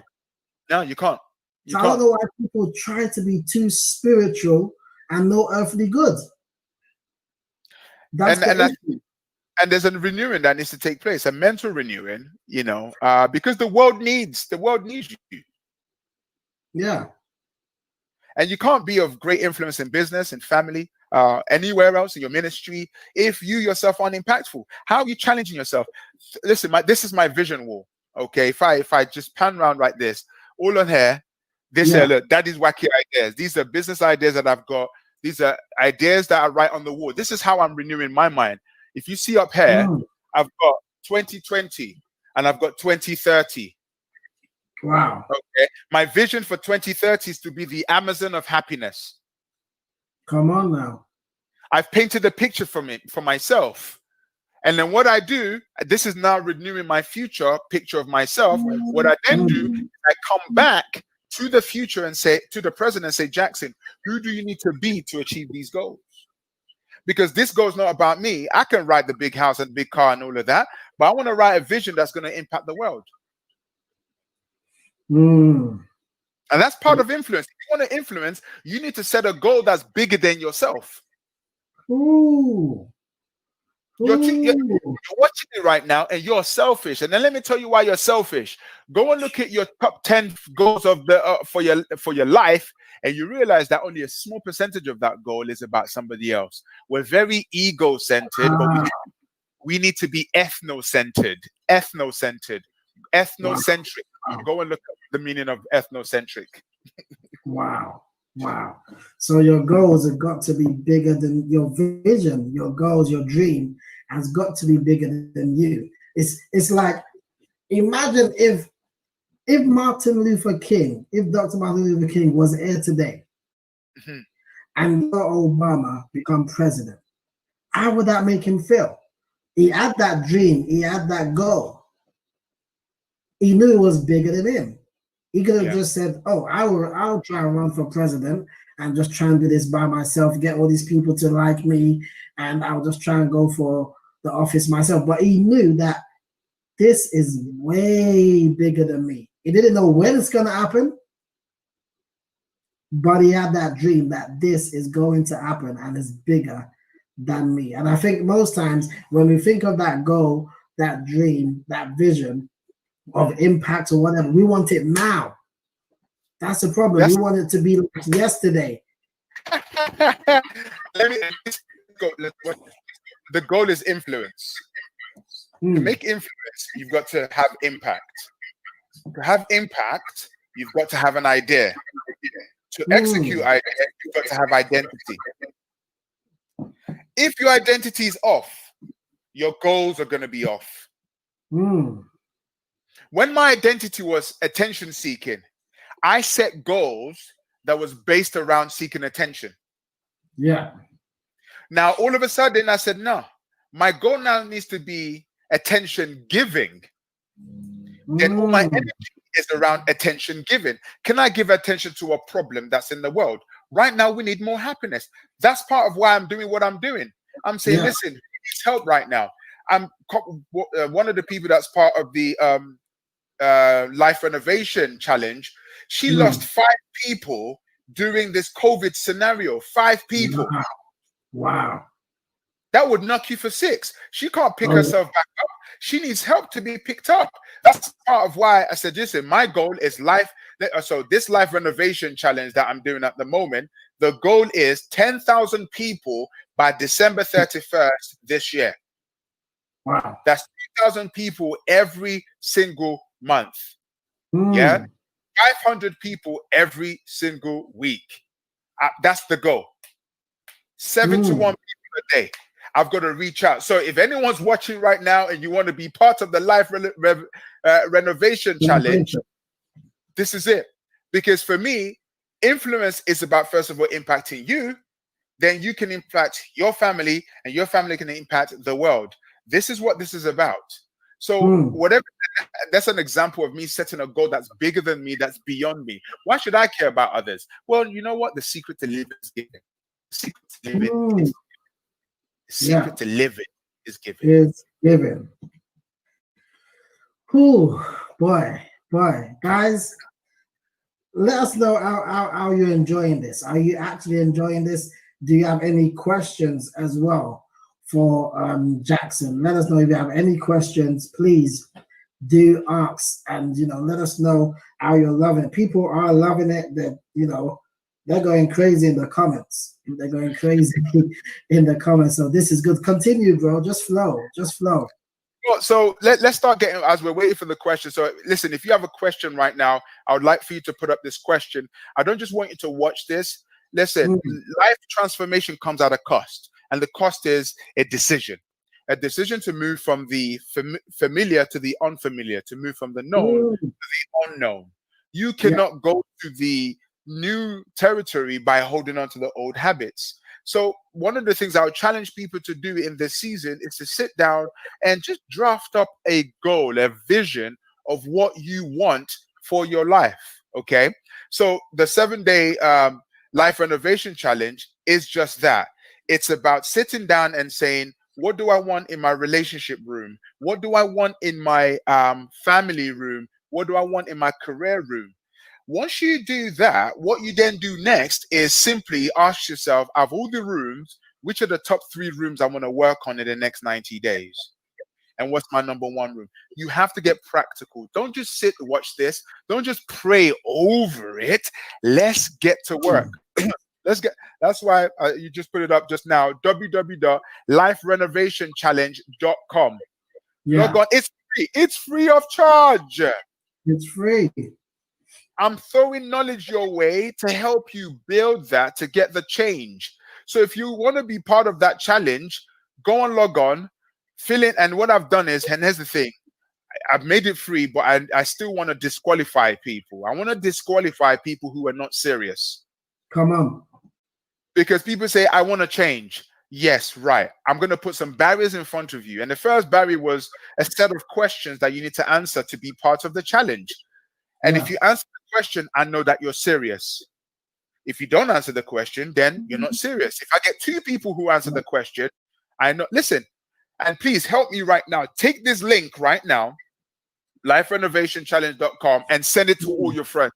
No, you can't. I don't know why people try to be too spiritual and no earthly good. And there's a renewing that needs to take place, a mental renewing, because the world needs you. Yeah. And you can't be of great influence in business and family, anywhere else in your ministry, if you yourself aren't impactful. How are you challenging yourself? Listen, this is my vision wall. Okay, if I just pan around like this, all on here, look, that is wacky ideas. These are business ideas that I've got. These are ideas that are right on the wall. This is how I'm renewing my mind. If you see up here, I've got 2020 and I've got 2030. Wow. Okay. My vision for 2030 is to be the Amazon of happiness. Come on now. I've painted a picture for myself. And then what I do, this is now renewing my future picture of myself. What I then do, I come back to the future and say to the present and say, Jackson, who do you need to be to achieve these goals? Because this goal is not about me. I can write the big house and big car and all of that, but I want to write a vision that's going to impact the world. Mm. And that's part of influence. If you want to influence, you need to set a goal that's bigger than yourself. Ooh. You're watching it right now and you're selfish. And then let me tell you why you're selfish. Go and look at your top 10 goals of the for your life, and you realize that only a small percentage of that goal is about somebody else. We're very ego-centered, but we need to be ethnocentric. Go and look at the meaning of ethnocentric. Wow. So your goals have got to be bigger than your vision, your goals, your dream has got to be bigger than you. It's like, imagine if Martin Luther King, if Dr. Martin Luther King was here today, and Obama become president, how would that make him feel? He had that dream, he had that goal. He knew it was bigger than him. He could have just said, "Oh, I'll try and run for president and just try and do this by myself, get all these people to like me, and I'll just try and go for the office myself." But he knew that this is way bigger than me. He didn't know when it's going to happen, but he had that dream that this is going to happen and it's bigger than me. And I think most times when we think of that goal, that dream, that vision of impact or whatever, we want it now. That's the problem. We want it to be like yesterday. The goal is influence. To make influence, you've got to have impact. To have impact, you've got to have an idea. To execute idea, you've got to have identity. If your identity is off, your goals are going to be off. When my identity was attention seeking, I set goals that was based around seeking attention. Yeah. Now, all of a sudden, I said, no, my goal now needs to be attention giving. Then all my energy is around attention giving. Can I give attention to a problem that's in the world? Right now, we need more happiness. That's part of why I'm doing what I'm doing. I'm saying, listen, we need help right now. I'm one of the people that's part of the Life Renovation Challenge. She lost 5 people during this COVID scenario. 5 people. Wow. That would knock you for 6. She can't pick herself back up. She needs help to be picked up. That's part of why I said, listen, my goal is life. So this Life Renovation Challenge that I'm doing at the moment, the goal is 10,000 people by December 31st this year. Wow. That's 2,000 people every single month. Yeah. 500 people every single week. That's the goal. 7 to 1 people a day. I've got to reach out. So if anyone's watching right now and you want to be part of the Life Renovation Challenge, this is it. Because for me, influence is about, first of all, impacting you. Then you can impact your family, and your family can impact the world. This is what this is about. So whatever, that's an example of me setting a goal that's bigger than me, that's beyond me. Why should I care about others? Well, you know what? The secret to living is giving. The secret to living is secret to living is giving. Is giving. Whew, boy, guys, let us know how you're enjoying this. Are you actually enjoying this? Do you have any questions as well for Jackson? Let us know if you have any questions. Please do ask, and let us know how you're loving it. People are loving it. That they're going crazy in the comments. They're going crazy in the comments. So this is good. Continue, bro. Just flow. Well, so let's start getting, as we're waiting for the question. So listen, if you have a question right now, I would like for you to put up this question. I don't just want you to watch this. Listen, life transformation comes at a cost, and the cost is a decision to move from the familiar to the unfamiliar, to move from the known to the unknown. You cannot go to the new territory by holding on to the old habits. So one of the things I would challenge people to do in this season is to sit down and just draft up a goal, a vision of what you want for your life. Okay. So the 7-day life renovation challenge is just that. It's about sitting down and saying, what do I want in my relationship room? What do I want in my family room? What do I want in my career room? Once you do that, what you then do next is simply ask yourself, of all the rooms, which are the top 3 rooms I want to work on in the next 90 days? And what's my number 1 room? You have to get practical. Don't just sit and watch this. Don't just pray over it. Let's get to work. That's why you just put it up just now, www.liferenovationchallenge.com. Yeah. Log on. It's free. It's free of charge. It's free. I'm throwing knowledge your way to help you build that, to get the change. So if you want to be part of that challenge, go and log on, fill in. And what I've done is, and here's the thing, I've made it free, but I still want to disqualify people. I want to disqualify people who are not serious. Come on. Because people say, I want to change. Yes, right. I'm going to put some barriers in front of you. And the first barrier was a set of questions that you need to answer to be part of the challenge. And if you answer the question, I know that you're serious. If you don't answer the question, then you're not serious. If I get 2 people who answer the question, I know. Listen, and please help me right now. Take this link right now, liferenovationchallenge.com, and send it to all your friends.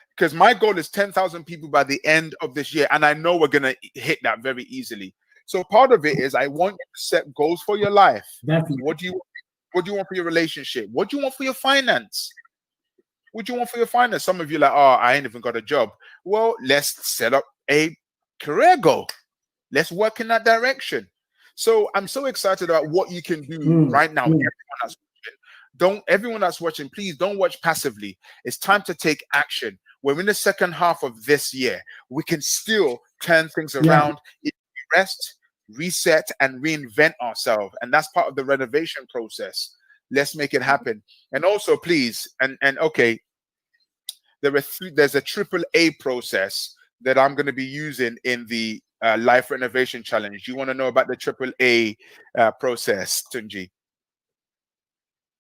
Because my goal is 10,000 people by the end of this year. And I know we're going to hit that very easily. So part of it is I want you to set goals for your life. Definitely. What do you want for your relationship? What do you want for your finance? What do you want for your finance? Some of you are like, oh, I ain't even got a job. Well, let's set up a career goal. Let's work in that direction. So I'm so excited about what you can do right now. Everyone that's watching, please don't watch passively. It's time to take action. We're in the second half of this year. We can still turn things around, rest, reset, and reinvent ourselves. And that's part of the renovation process. Let's make it happen. And also, please, and okay, there's a AAA process that I'm going to be using in the Life Renovation Challenge. You want to know about the AAA process, Tunji?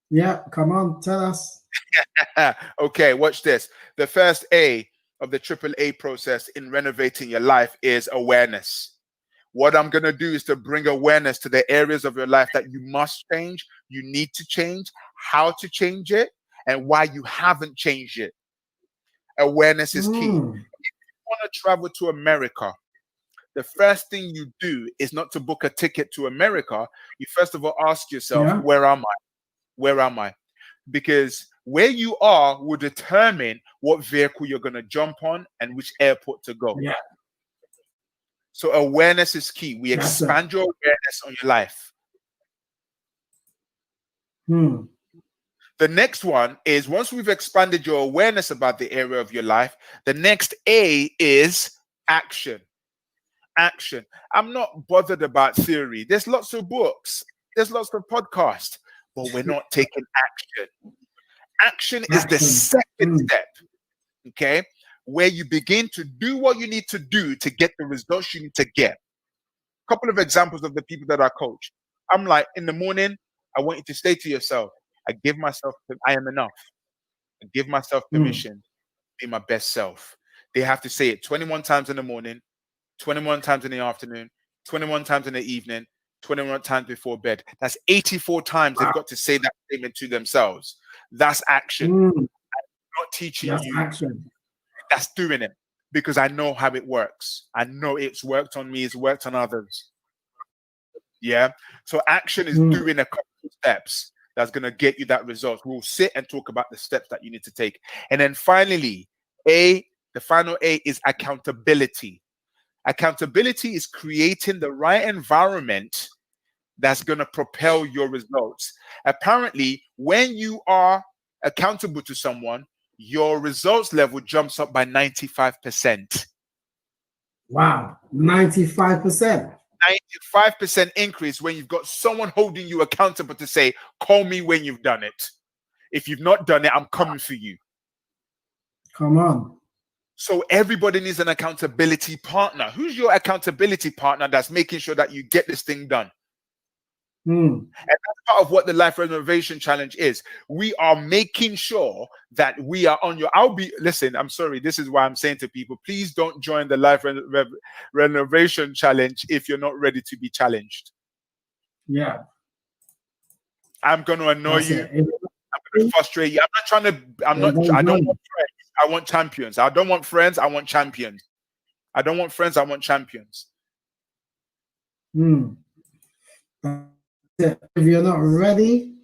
Yeah, come on, tell us. Okay, watch this. The first A of the AAA process in renovating your life is awareness. What I'm going to do is to bring awareness to the areas of your life that you must change, you need to change, how to change it, and why you haven't changed it. Awareness is key. If you want to travel to America, the first thing you do is not to book a ticket to America. You first of all ask yourself, where am I? Where am I? Because where you are will determine what vehicle you're going to jump on and which airport to go. Yeah. So awareness is key. We expand your awareness on your life. The next one is, once we've expanded your awareness about the area of your life, the next A is action. Action. I'm not bothered about theory. There's lots of books. There's lots of podcasts, but we're not taking action. Action is the second step, okay, where you begin to do what you need to do to get the results you need to get. A couple of examples of the people that I coach. I'm like, in the morning, I want you to say to yourself, I am enough. I give myself permission to be my best self. They have to say it 21 times in the morning, 21 times in the afternoon, 21 times in the evening, 21 times before bed. That's 84 times they've got to say that statement to themselves. That's action. I'm not teaching you. Action. That's doing it, because I know how it works. I know it's worked on me, it's worked on others. Yeah. So action is doing a couple of steps that's going to get you that result. We'll sit and talk about the steps that you need to take. And then finally, the final A is accountability. Accountability is creating the right environment that's going to propel your results. Apparently, when you are accountable to someone, your results level jumps up by 95%. Wow, 95%. 95% increase when you've got someone holding you accountable to say, call me when you've done it. If you've not done it, I'm coming for you. Come on. So everybody needs an accountability partner. Who's your accountability partner that's making sure that you get this thing done? Mm. And that's part of what the Life Renovation Challenge is. We are making sure that we are on your. Listen, I'm sorry. This is why I'm saying to people, please don't join the Life Renovation Challenge if you're not ready to be challenged. Yeah. I'm going to annoy That's you. it. I'm going to frustrate you. I'm not trying to, I don't want friends. I want champions. I don't want friends. I want champions. I don't want friends. I want champions. Mm. If you're not ready,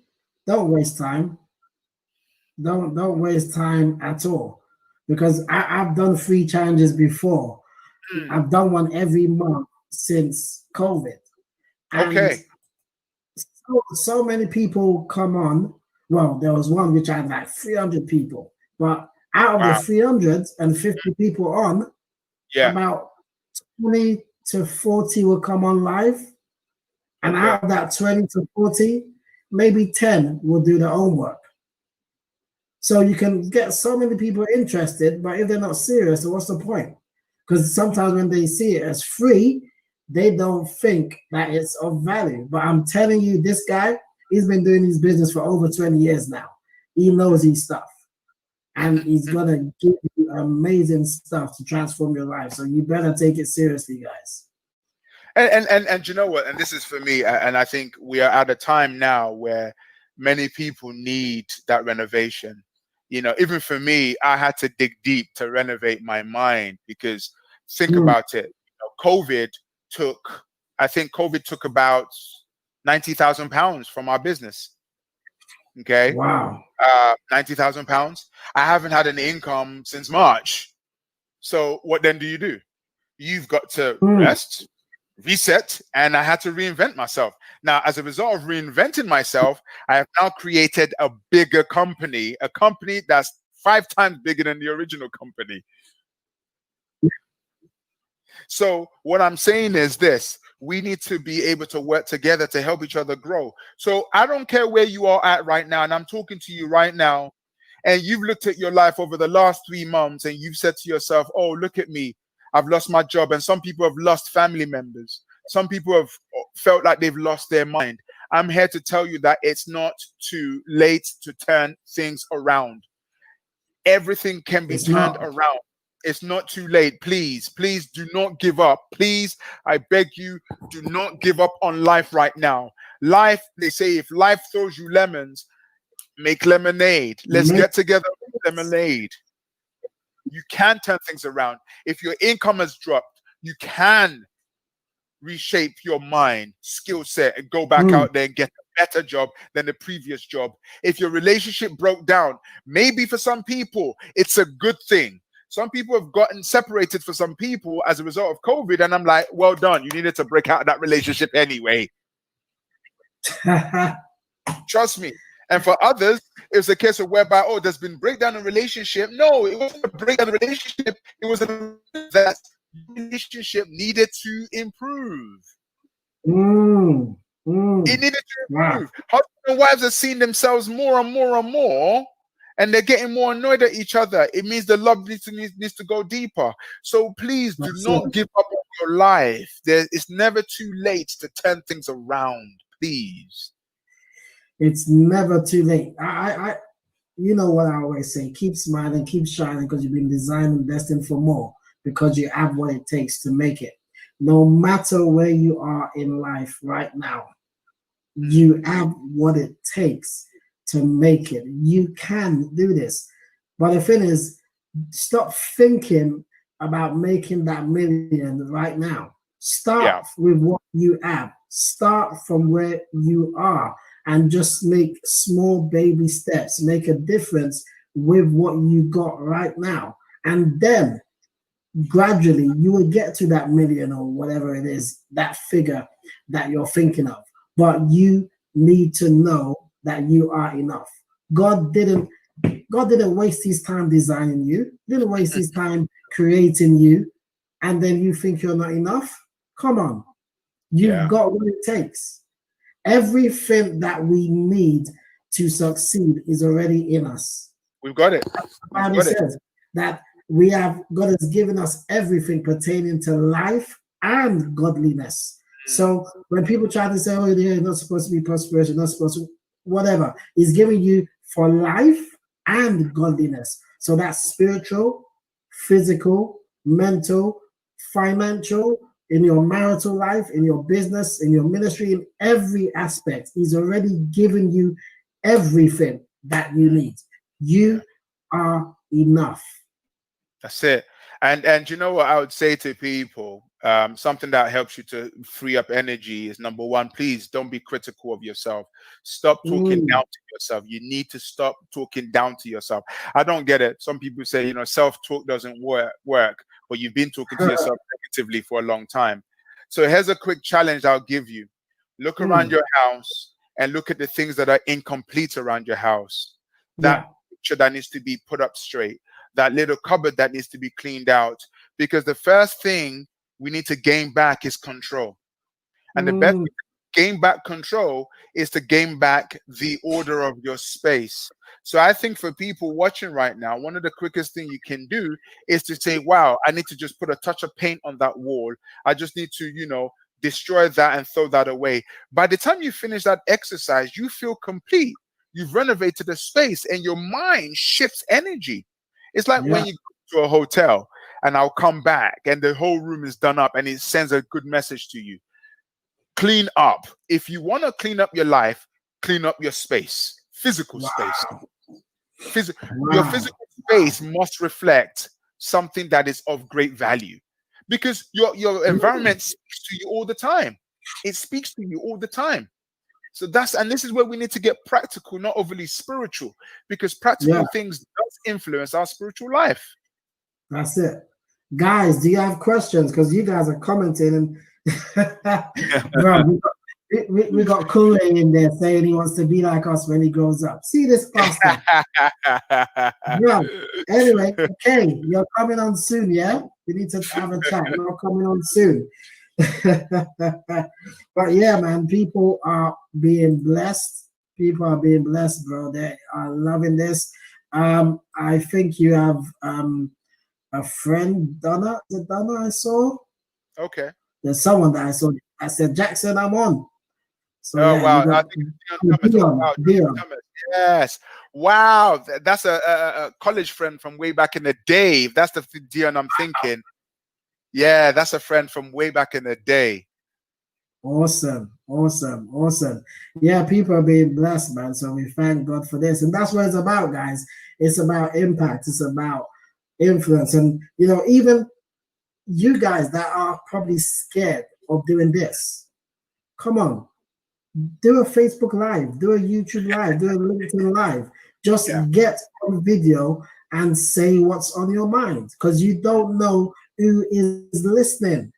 don't waste time. Don't waste time at all. Because I've done 3 challenges before. I've done one every month since COVID. And Okay. so many people come on. Well, there was one which had like 300 people. But out of the 350 people on, about 20 to 40 will come on live. And out of that 20 to 40, maybe 10 will do their own work. So you can get so many people interested, but if they're not serious, what's the point? Because sometimes when they see it as free, they don't think that it's of value. But I'm telling you, this guy, he's been doing his business for over 20 years now. He knows his stuff. And he's going to give you amazing stuff to transform your life. So you better take it seriously, guys. And you know what? And this is for me. And I think we are at a time now where many people need that renovation. You know, even for me, I had to dig deep to renovate my mind because think about it. You know, I think COVID took about £90,000 from our business. Okay. Wow. £90,000. I haven't had an income since March. So what then do? You've got to rest, reset, and I had to reinvent myself. Now, as a result of reinventing myself, I have now created a bigger company, a company that's 5 times bigger than the original company. So what I'm saying is this: we need to be able to work together to help each other grow. So I don't care where you are at right now, and I'm talking to you right now, and you've looked at your life over the last 3 months and you've said to yourself, oh, look at me, I've lost my job. And some people have lost family members. Some people have felt like they've lost their mind. I'm here to tell you that it's not too late to turn things around. Everything can be turned around. It's not too late. Please do not give up. Please, I beg you, do not give up on life right now. Life, they say, if life throws you lemons, make lemonade. Let's get together with lemonade. You can turn things around. If your income has dropped, you can reshape your mind, skill set, and go back out there and get a better job than the previous job. If your relationship broke down, maybe for some people, it's a good thing. Some people have gotten separated for some people as a result of COVID, and I'm like, well done. You needed to break out of that relationship anyway. Trust me. And for others, it's a case of whereby, oh, there's been breakdown in relationship. No, it wasn't a breakdown in relationship. It was that relationship needed to improve. It needed to improve. Husbands and wives have seen themselves more and more and more, and they're getting more annoyed at each other. It means the love needs to go deeper. So please do not give up on your life. It's never too late to turn things around. Please. It's never too late. I you know what I always say, keep smiling, keep shining, because you've been designed and destined for more, because you have what it takes to make it. No matter where you are in life right now, you have what it takes to make it. You can do this. But the thing is, stop thinking about making that million right now. Start with what you have. Start from where you are and just make small baby steps. Make a difference with what you got right now. And then gradually you will get to that million or whatever it is, that figure that you're thinking of. But you need to know that you are enough. God didn't waste his time designing you, didn't waste his time creating you, and then you think you're not enough. Come on. You've got what it takes. Everything that we need to succeed is already in us. We've got it. The Bible says that God has given us everything pertaining to life and godliness. So when people try to say, oh, you're not supposed to be prosperous, you're not supposed to, whatever, he's giving you for life and godliness. So that's spiritual, physical, mental, financial, in your marital life, in your business, in your ministry, in every aspect. He's already given you everything that you need. You are enough. That's it. And you know what I would say to people? Something that helps you to free up energy is, number one, please don't be critical of yourself. Stop talking down to yourself. You need to stop talking down to yourself. I don't get it. Some people say, you know, self-talk doesn't work, but you've been talking to yourself negatively for a long time. So here's a quick challenge I'll give you. Look around your house and look at the things that are incomplete around your house. That picture that needs to be put up straight. That little cupboard that needs to be cleaned out, because the first thing we need to gain back is control. And the best way to gain back control is to gain back the order of your space. So I think for people watching right now, one of the quickest things you can do is to say, wow, I need to just put a touch of paint on that wall. I just need to, you know, destroy that and throw that away. By the time you finish that exercise, you feel complete. You've renovated the space and your mind shifts energy. It's like when you go to a hotel and I'll come back and the whole room is done up and it sends a good message to you. Clean up. If you want to clean up your life, clean up your space, physical space. Your physical space must reflect something that is of great value, because your environment speaks to you all the time. It speaks to you all the time. So this is where we need to get practical, not overly spiritual, because practical things does influence our spiritual life. That's it. Guys, do you have questions? Because you guys are commenting and bro, we got Kool-Aid in there saying he wants to be like us when he grows up. See this bastard. Bro, anyway, okay, you're coming on soon, yeah? We need to have a chat. You're coming on soon. But yeah, man, people are being blessed. People are being blessed, bro. They are loving this. I think you have a friend, Donna. Is it Donna I saw? Okay. There's someone that I saw. I said, Jackson, I'm on. So wow. I think Dion. Yes. Wow. That's a college friend from way back in the day. That's the Dion I'm thinking. Yeah, that's a friend from way back in the day. Awesome. Yeah, people are being blessed, man. So we thank God for this. And that's what it's about, guys. It's about impact. It's about influence. And, you know, even you guys that are probably scared of doing this, come on. Do a Facebook Live. Do a YouTube Live. Do a LinkedIn Live. Just get on video and say what's on your mind, because you don't know who is listening.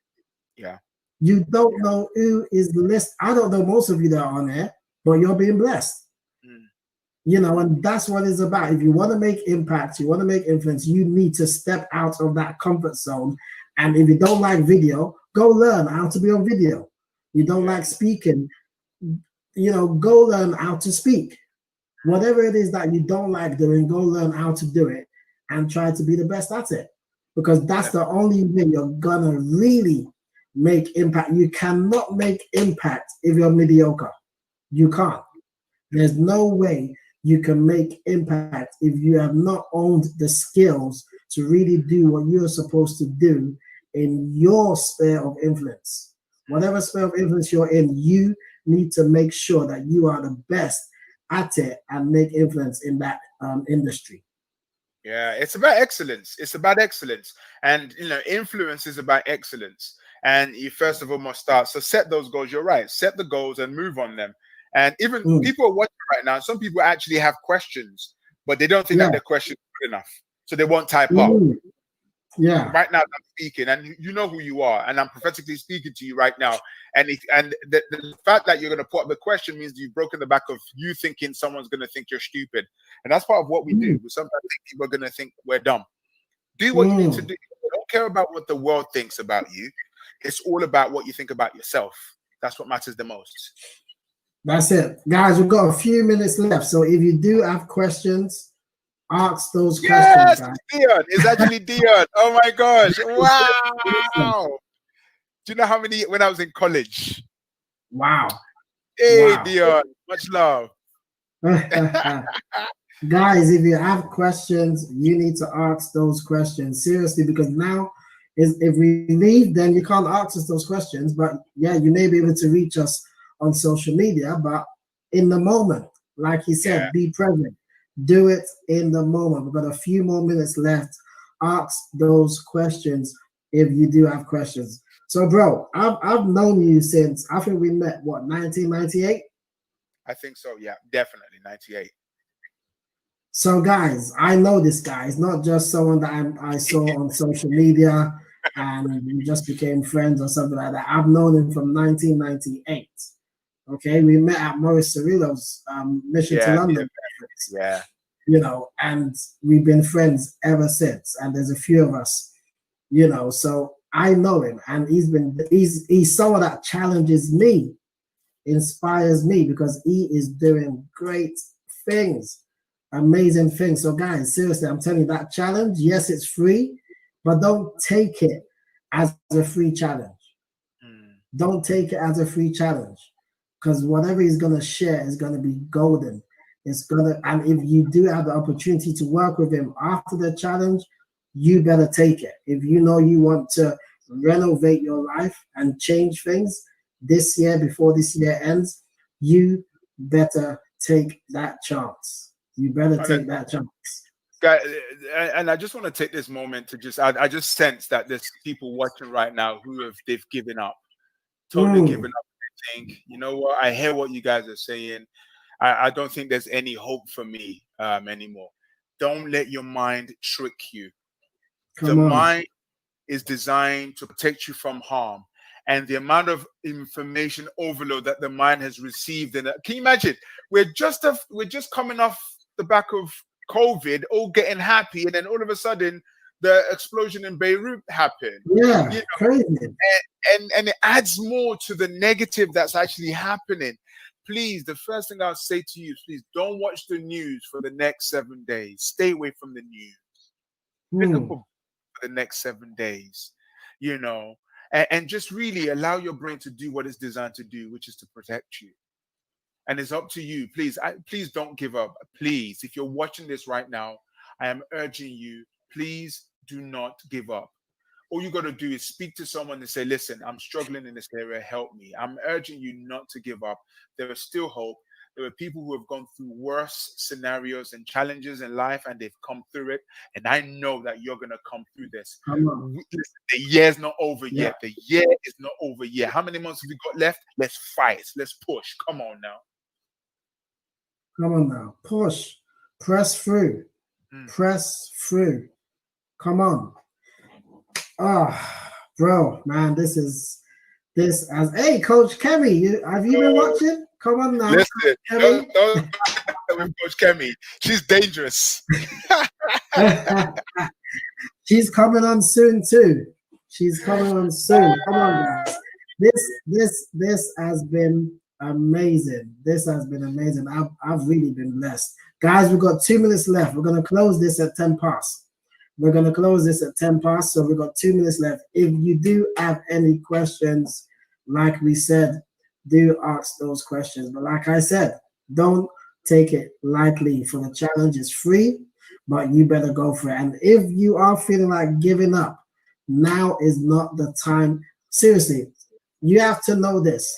You don't know who is listening. I don't know most of you that are on here, but you're being blessed. You know, and that's what it's about. If you want to make impact, you want to make influence, you need to step out of that comfort zone. And if you don't like video, go learn how to be on video. You don't like speaking, you know, go learn how to speak. Whatever it is that you don't like doing, go learn how to do it and try to be the best at it. Because that's the only way you're gonna really make impact. You cannot make impact if you're mediocre. You can't. There's no way you can make impact if you have not owned the skills to really do what you're supposed to do in your sphere of influence. Whatever sphere of influence you're in, you need to make sure that you are the best at it and make influence in that industry. Yeah, it's about excellence. It's about excellence. And, you know, influence is about excellence. And you first of all must start. So set those goals. You're right. Set the goals and move on them. And even people are watching right now. Some people actually have questions, but they don't think that their question is good enough. So they won't type up. Yeah. Right now I'm speaking, and you know who you are, and I'm prophetically speaking to you right now. And the fact that you're going to put up the question means you've broken the back of you thinking someone's going to think you're stupid. And that's part of what we do. We sometimes think people are going to think we're dumb. Do what you need to do. Don't care about what the world thinks about you. It's all about what you think about yourself. That's what matters the most. That's it. Guys, we've got a few minutes left. So if you do have questions, ask those questions. Yes, Dion. It's actually Dion. Oh my gosh. Wow. Do you know how many when I was in college? Wow. Hey, Wow. Dion, much love. Guys, if you have questions, you need to ask those questions seriously, because now is if we leave, then you can't ask us those questions. But yeah, you may be able to reach us on social media, but in the moment, like he said, Yeah. be present. Do it in the moment. We've got a few more minutes left. Ask those questions if you do have questions. So, bro, I've known you since, I think we met, what, 1998? I think so. Yeah, definitely 98. So, guys, I know this guy. It's not just someone that I saw on social media and we just became friends or something like that. I've known him from 1998. Okay, we met at Maurice Cirillo's Mission to Yeah, London conference, yeah. you know, and we've been friends ever since. And there's a few of us, you know, so I know him, and he's someone that challenges me, inspires me, because he is doing great things, amazing things. So, guys, seriously, I'm telling you, that challenge, yes, it's free, but don't take it as a free challenge. Don't take it as a free challenge, because whatever he's going to share is going to be golden. It's going to, and if you do have the opportunity to work with him after the challenge, you better take it. If you know you want to renovate your life and change things this year before this year ends, you better take that chance. You better take that chance. And I just want to take this moment to I just sense that there's people watching right now they've given up, totally given up. They think, you know what? I hear what you guys are saying. I don't think there's any hope for me anymore. Don't let your mind trick you. The mind is designed to protect you from harm. And the amount of information overload that the mind has received, and can you imagine? We're just coming off the back of COVID, all getting happy, and then all of a sudden, the explosion in Beirut happened. Yeah, you know, crazy. And it adds more to the negative that's actually happening. Please, the first thing I'll say to you is, please don't watch the news for the next 7 days. Stay away from the news. Pick up a book for the next 7 days, you know, and just really allow your brain to do what it's designed to do, which is to protect you. And it's up to you. Please, please don't give up. Please, if you're watching this right now, I am urging you, please do not give up. All you got to do is speak to someone and say, listen, I'm struggling in this area, help me. I'm urging you not to give up. There is still hope. There are people who have gone through worse scenarios and challenges in life, and they've come through it. And I know that you're going to come through this. Listen, the year's not over yet. The year is not over yet. How many months have we got left? Let's fight. Let's push. Come on now. Come on now. Push. Press through. Press through. Come on. Bro, man, this as hey, Coach Kemi, have you been watching? Come on now. Listen, don't with Coach Kemi. She's dangerous. She's coming on soon too. She's coming on soon. Come on, guys. This has been amazing. This has been amazing. I've really been blessed. Guys, we've got 2 minutes left. We're gonna close this at 10 past. We're going to close this at 10 past, so we've got 2 minutes left. If you do have any questions, like we said, do ask those questions. But like I said, don't take it lightly, for the challenge is free, but you better go for it. And if you are feeling like giving up, now is not the time. Seriously, you have to know this.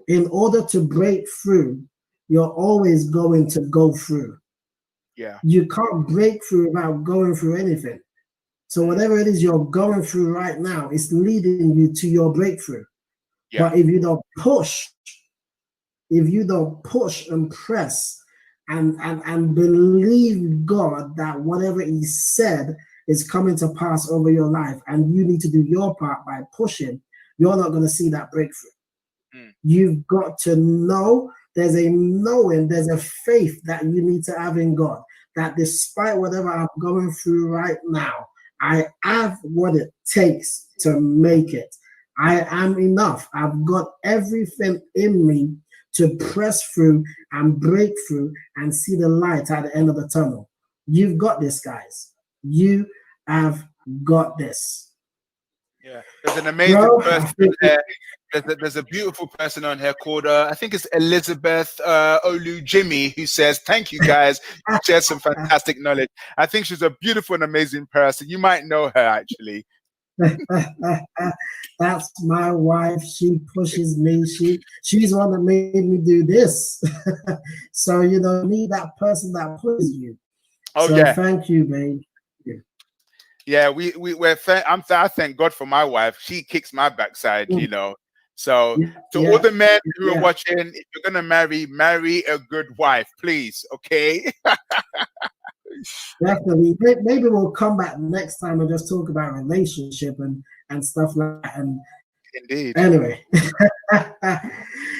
In order to break through, you're always going to go through. Yeah. You can't break through without going through anything. So whatever it is you're going through right now, it's leading you to your breakthrough. Yeah. But if you don't push and press and believe God that whatever he said is coming to pass over your life, and you need to do your part by pushing, you're not going to see that breakthrough. You've got to know. There's a knowing, there's a faith that you need to have in God, that despite whatever I'm going through right now, I have what it takes to make it. I am enough. I've got everything in me to press through and break through and see the light at the end of the tunnel. You've got this, guys. You have got this. Yeah, there's an amazing Bro, person on here. There's a beautiful person on here called I think it's Elizabeth Olu Jimmy, who says, "Thank you guys. You shared some fantastic knowledge." I think she's a beautiful and amazing person. You might know her actually. That's my wife. She pushes me. She's the one that made me do this. So you know, need that person that pushes you. Oh So yeah, thank you, babe. yeah. I thank God for my wife. She kicks my backside, you know. So to all the men who are watching, if you're gonna marry a good wife, please. Okay. Definitely. Maybe we'll come back next time and just talk about relationship and stuff like that. And Indeed. anyway,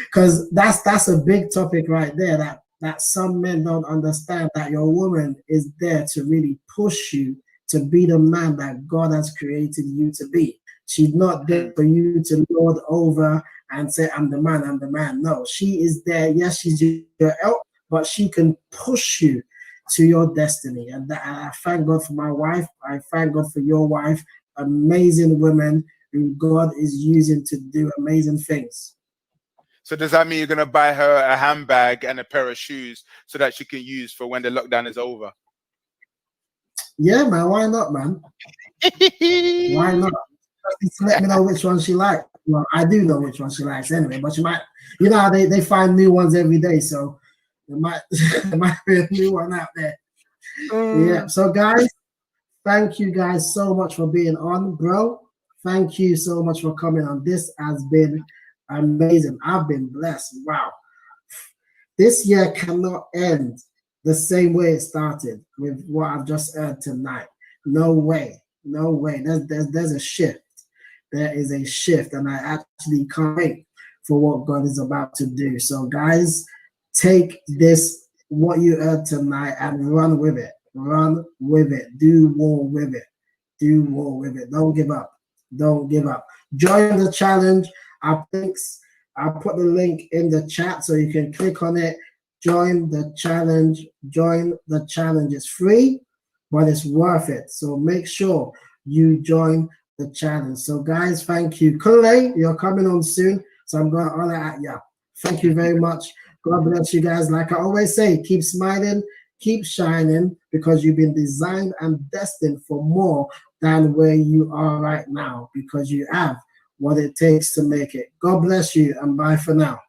because that's a big topic right there. That some men don't understand that your woman is there to really push you to be the man that God has created you to be. She's not there for you to lord over and say, I'm the man, I'm the man. No, she is there. Yes, she's your help, but she can push you to your destiny. And I thank God for my wife. I thank God for your wife. Amazing women who God is using to do amazing things. So does that mean you're gonna buy her a handbag and a pair of shoes so that she can use for when the lockdown is over? Yeah, man. Why not, man? Why not? Just let me know which one she likes. Well, I do know which one she likes anyway, but she might, you know how they find new ones every day, so there might be a new one out there. Yeah. So guys, thank you guys so much for being on, bro. Thank you so much for coming on. This has been amazing. I've been blessed. Wow. This year cannot end the same way it started with what I've just heard tonight. No way. No way. There's a shift. There is a shift, and I actually can't wait for what God is about to do. So, guys, take this, what you heard tonight, and run with it. Run with it. Do war with it. Do war with it. Don't give up. Don't give up. Join the challenge. I'll put the link in the chat so you can click on it. Join the challenge. Join the challenge. It's free, but it's worth it. So make sure you join the challenge. So guys, thank you. Kule, you're coming on soon, so I'm going to honor at you. Thank you very much. God bless you guys. Like I always say, keep smiling, keep shining, because you've been designed and destined for more than where you are right now, because you have what it takes to make it. God bless you, and bye for now.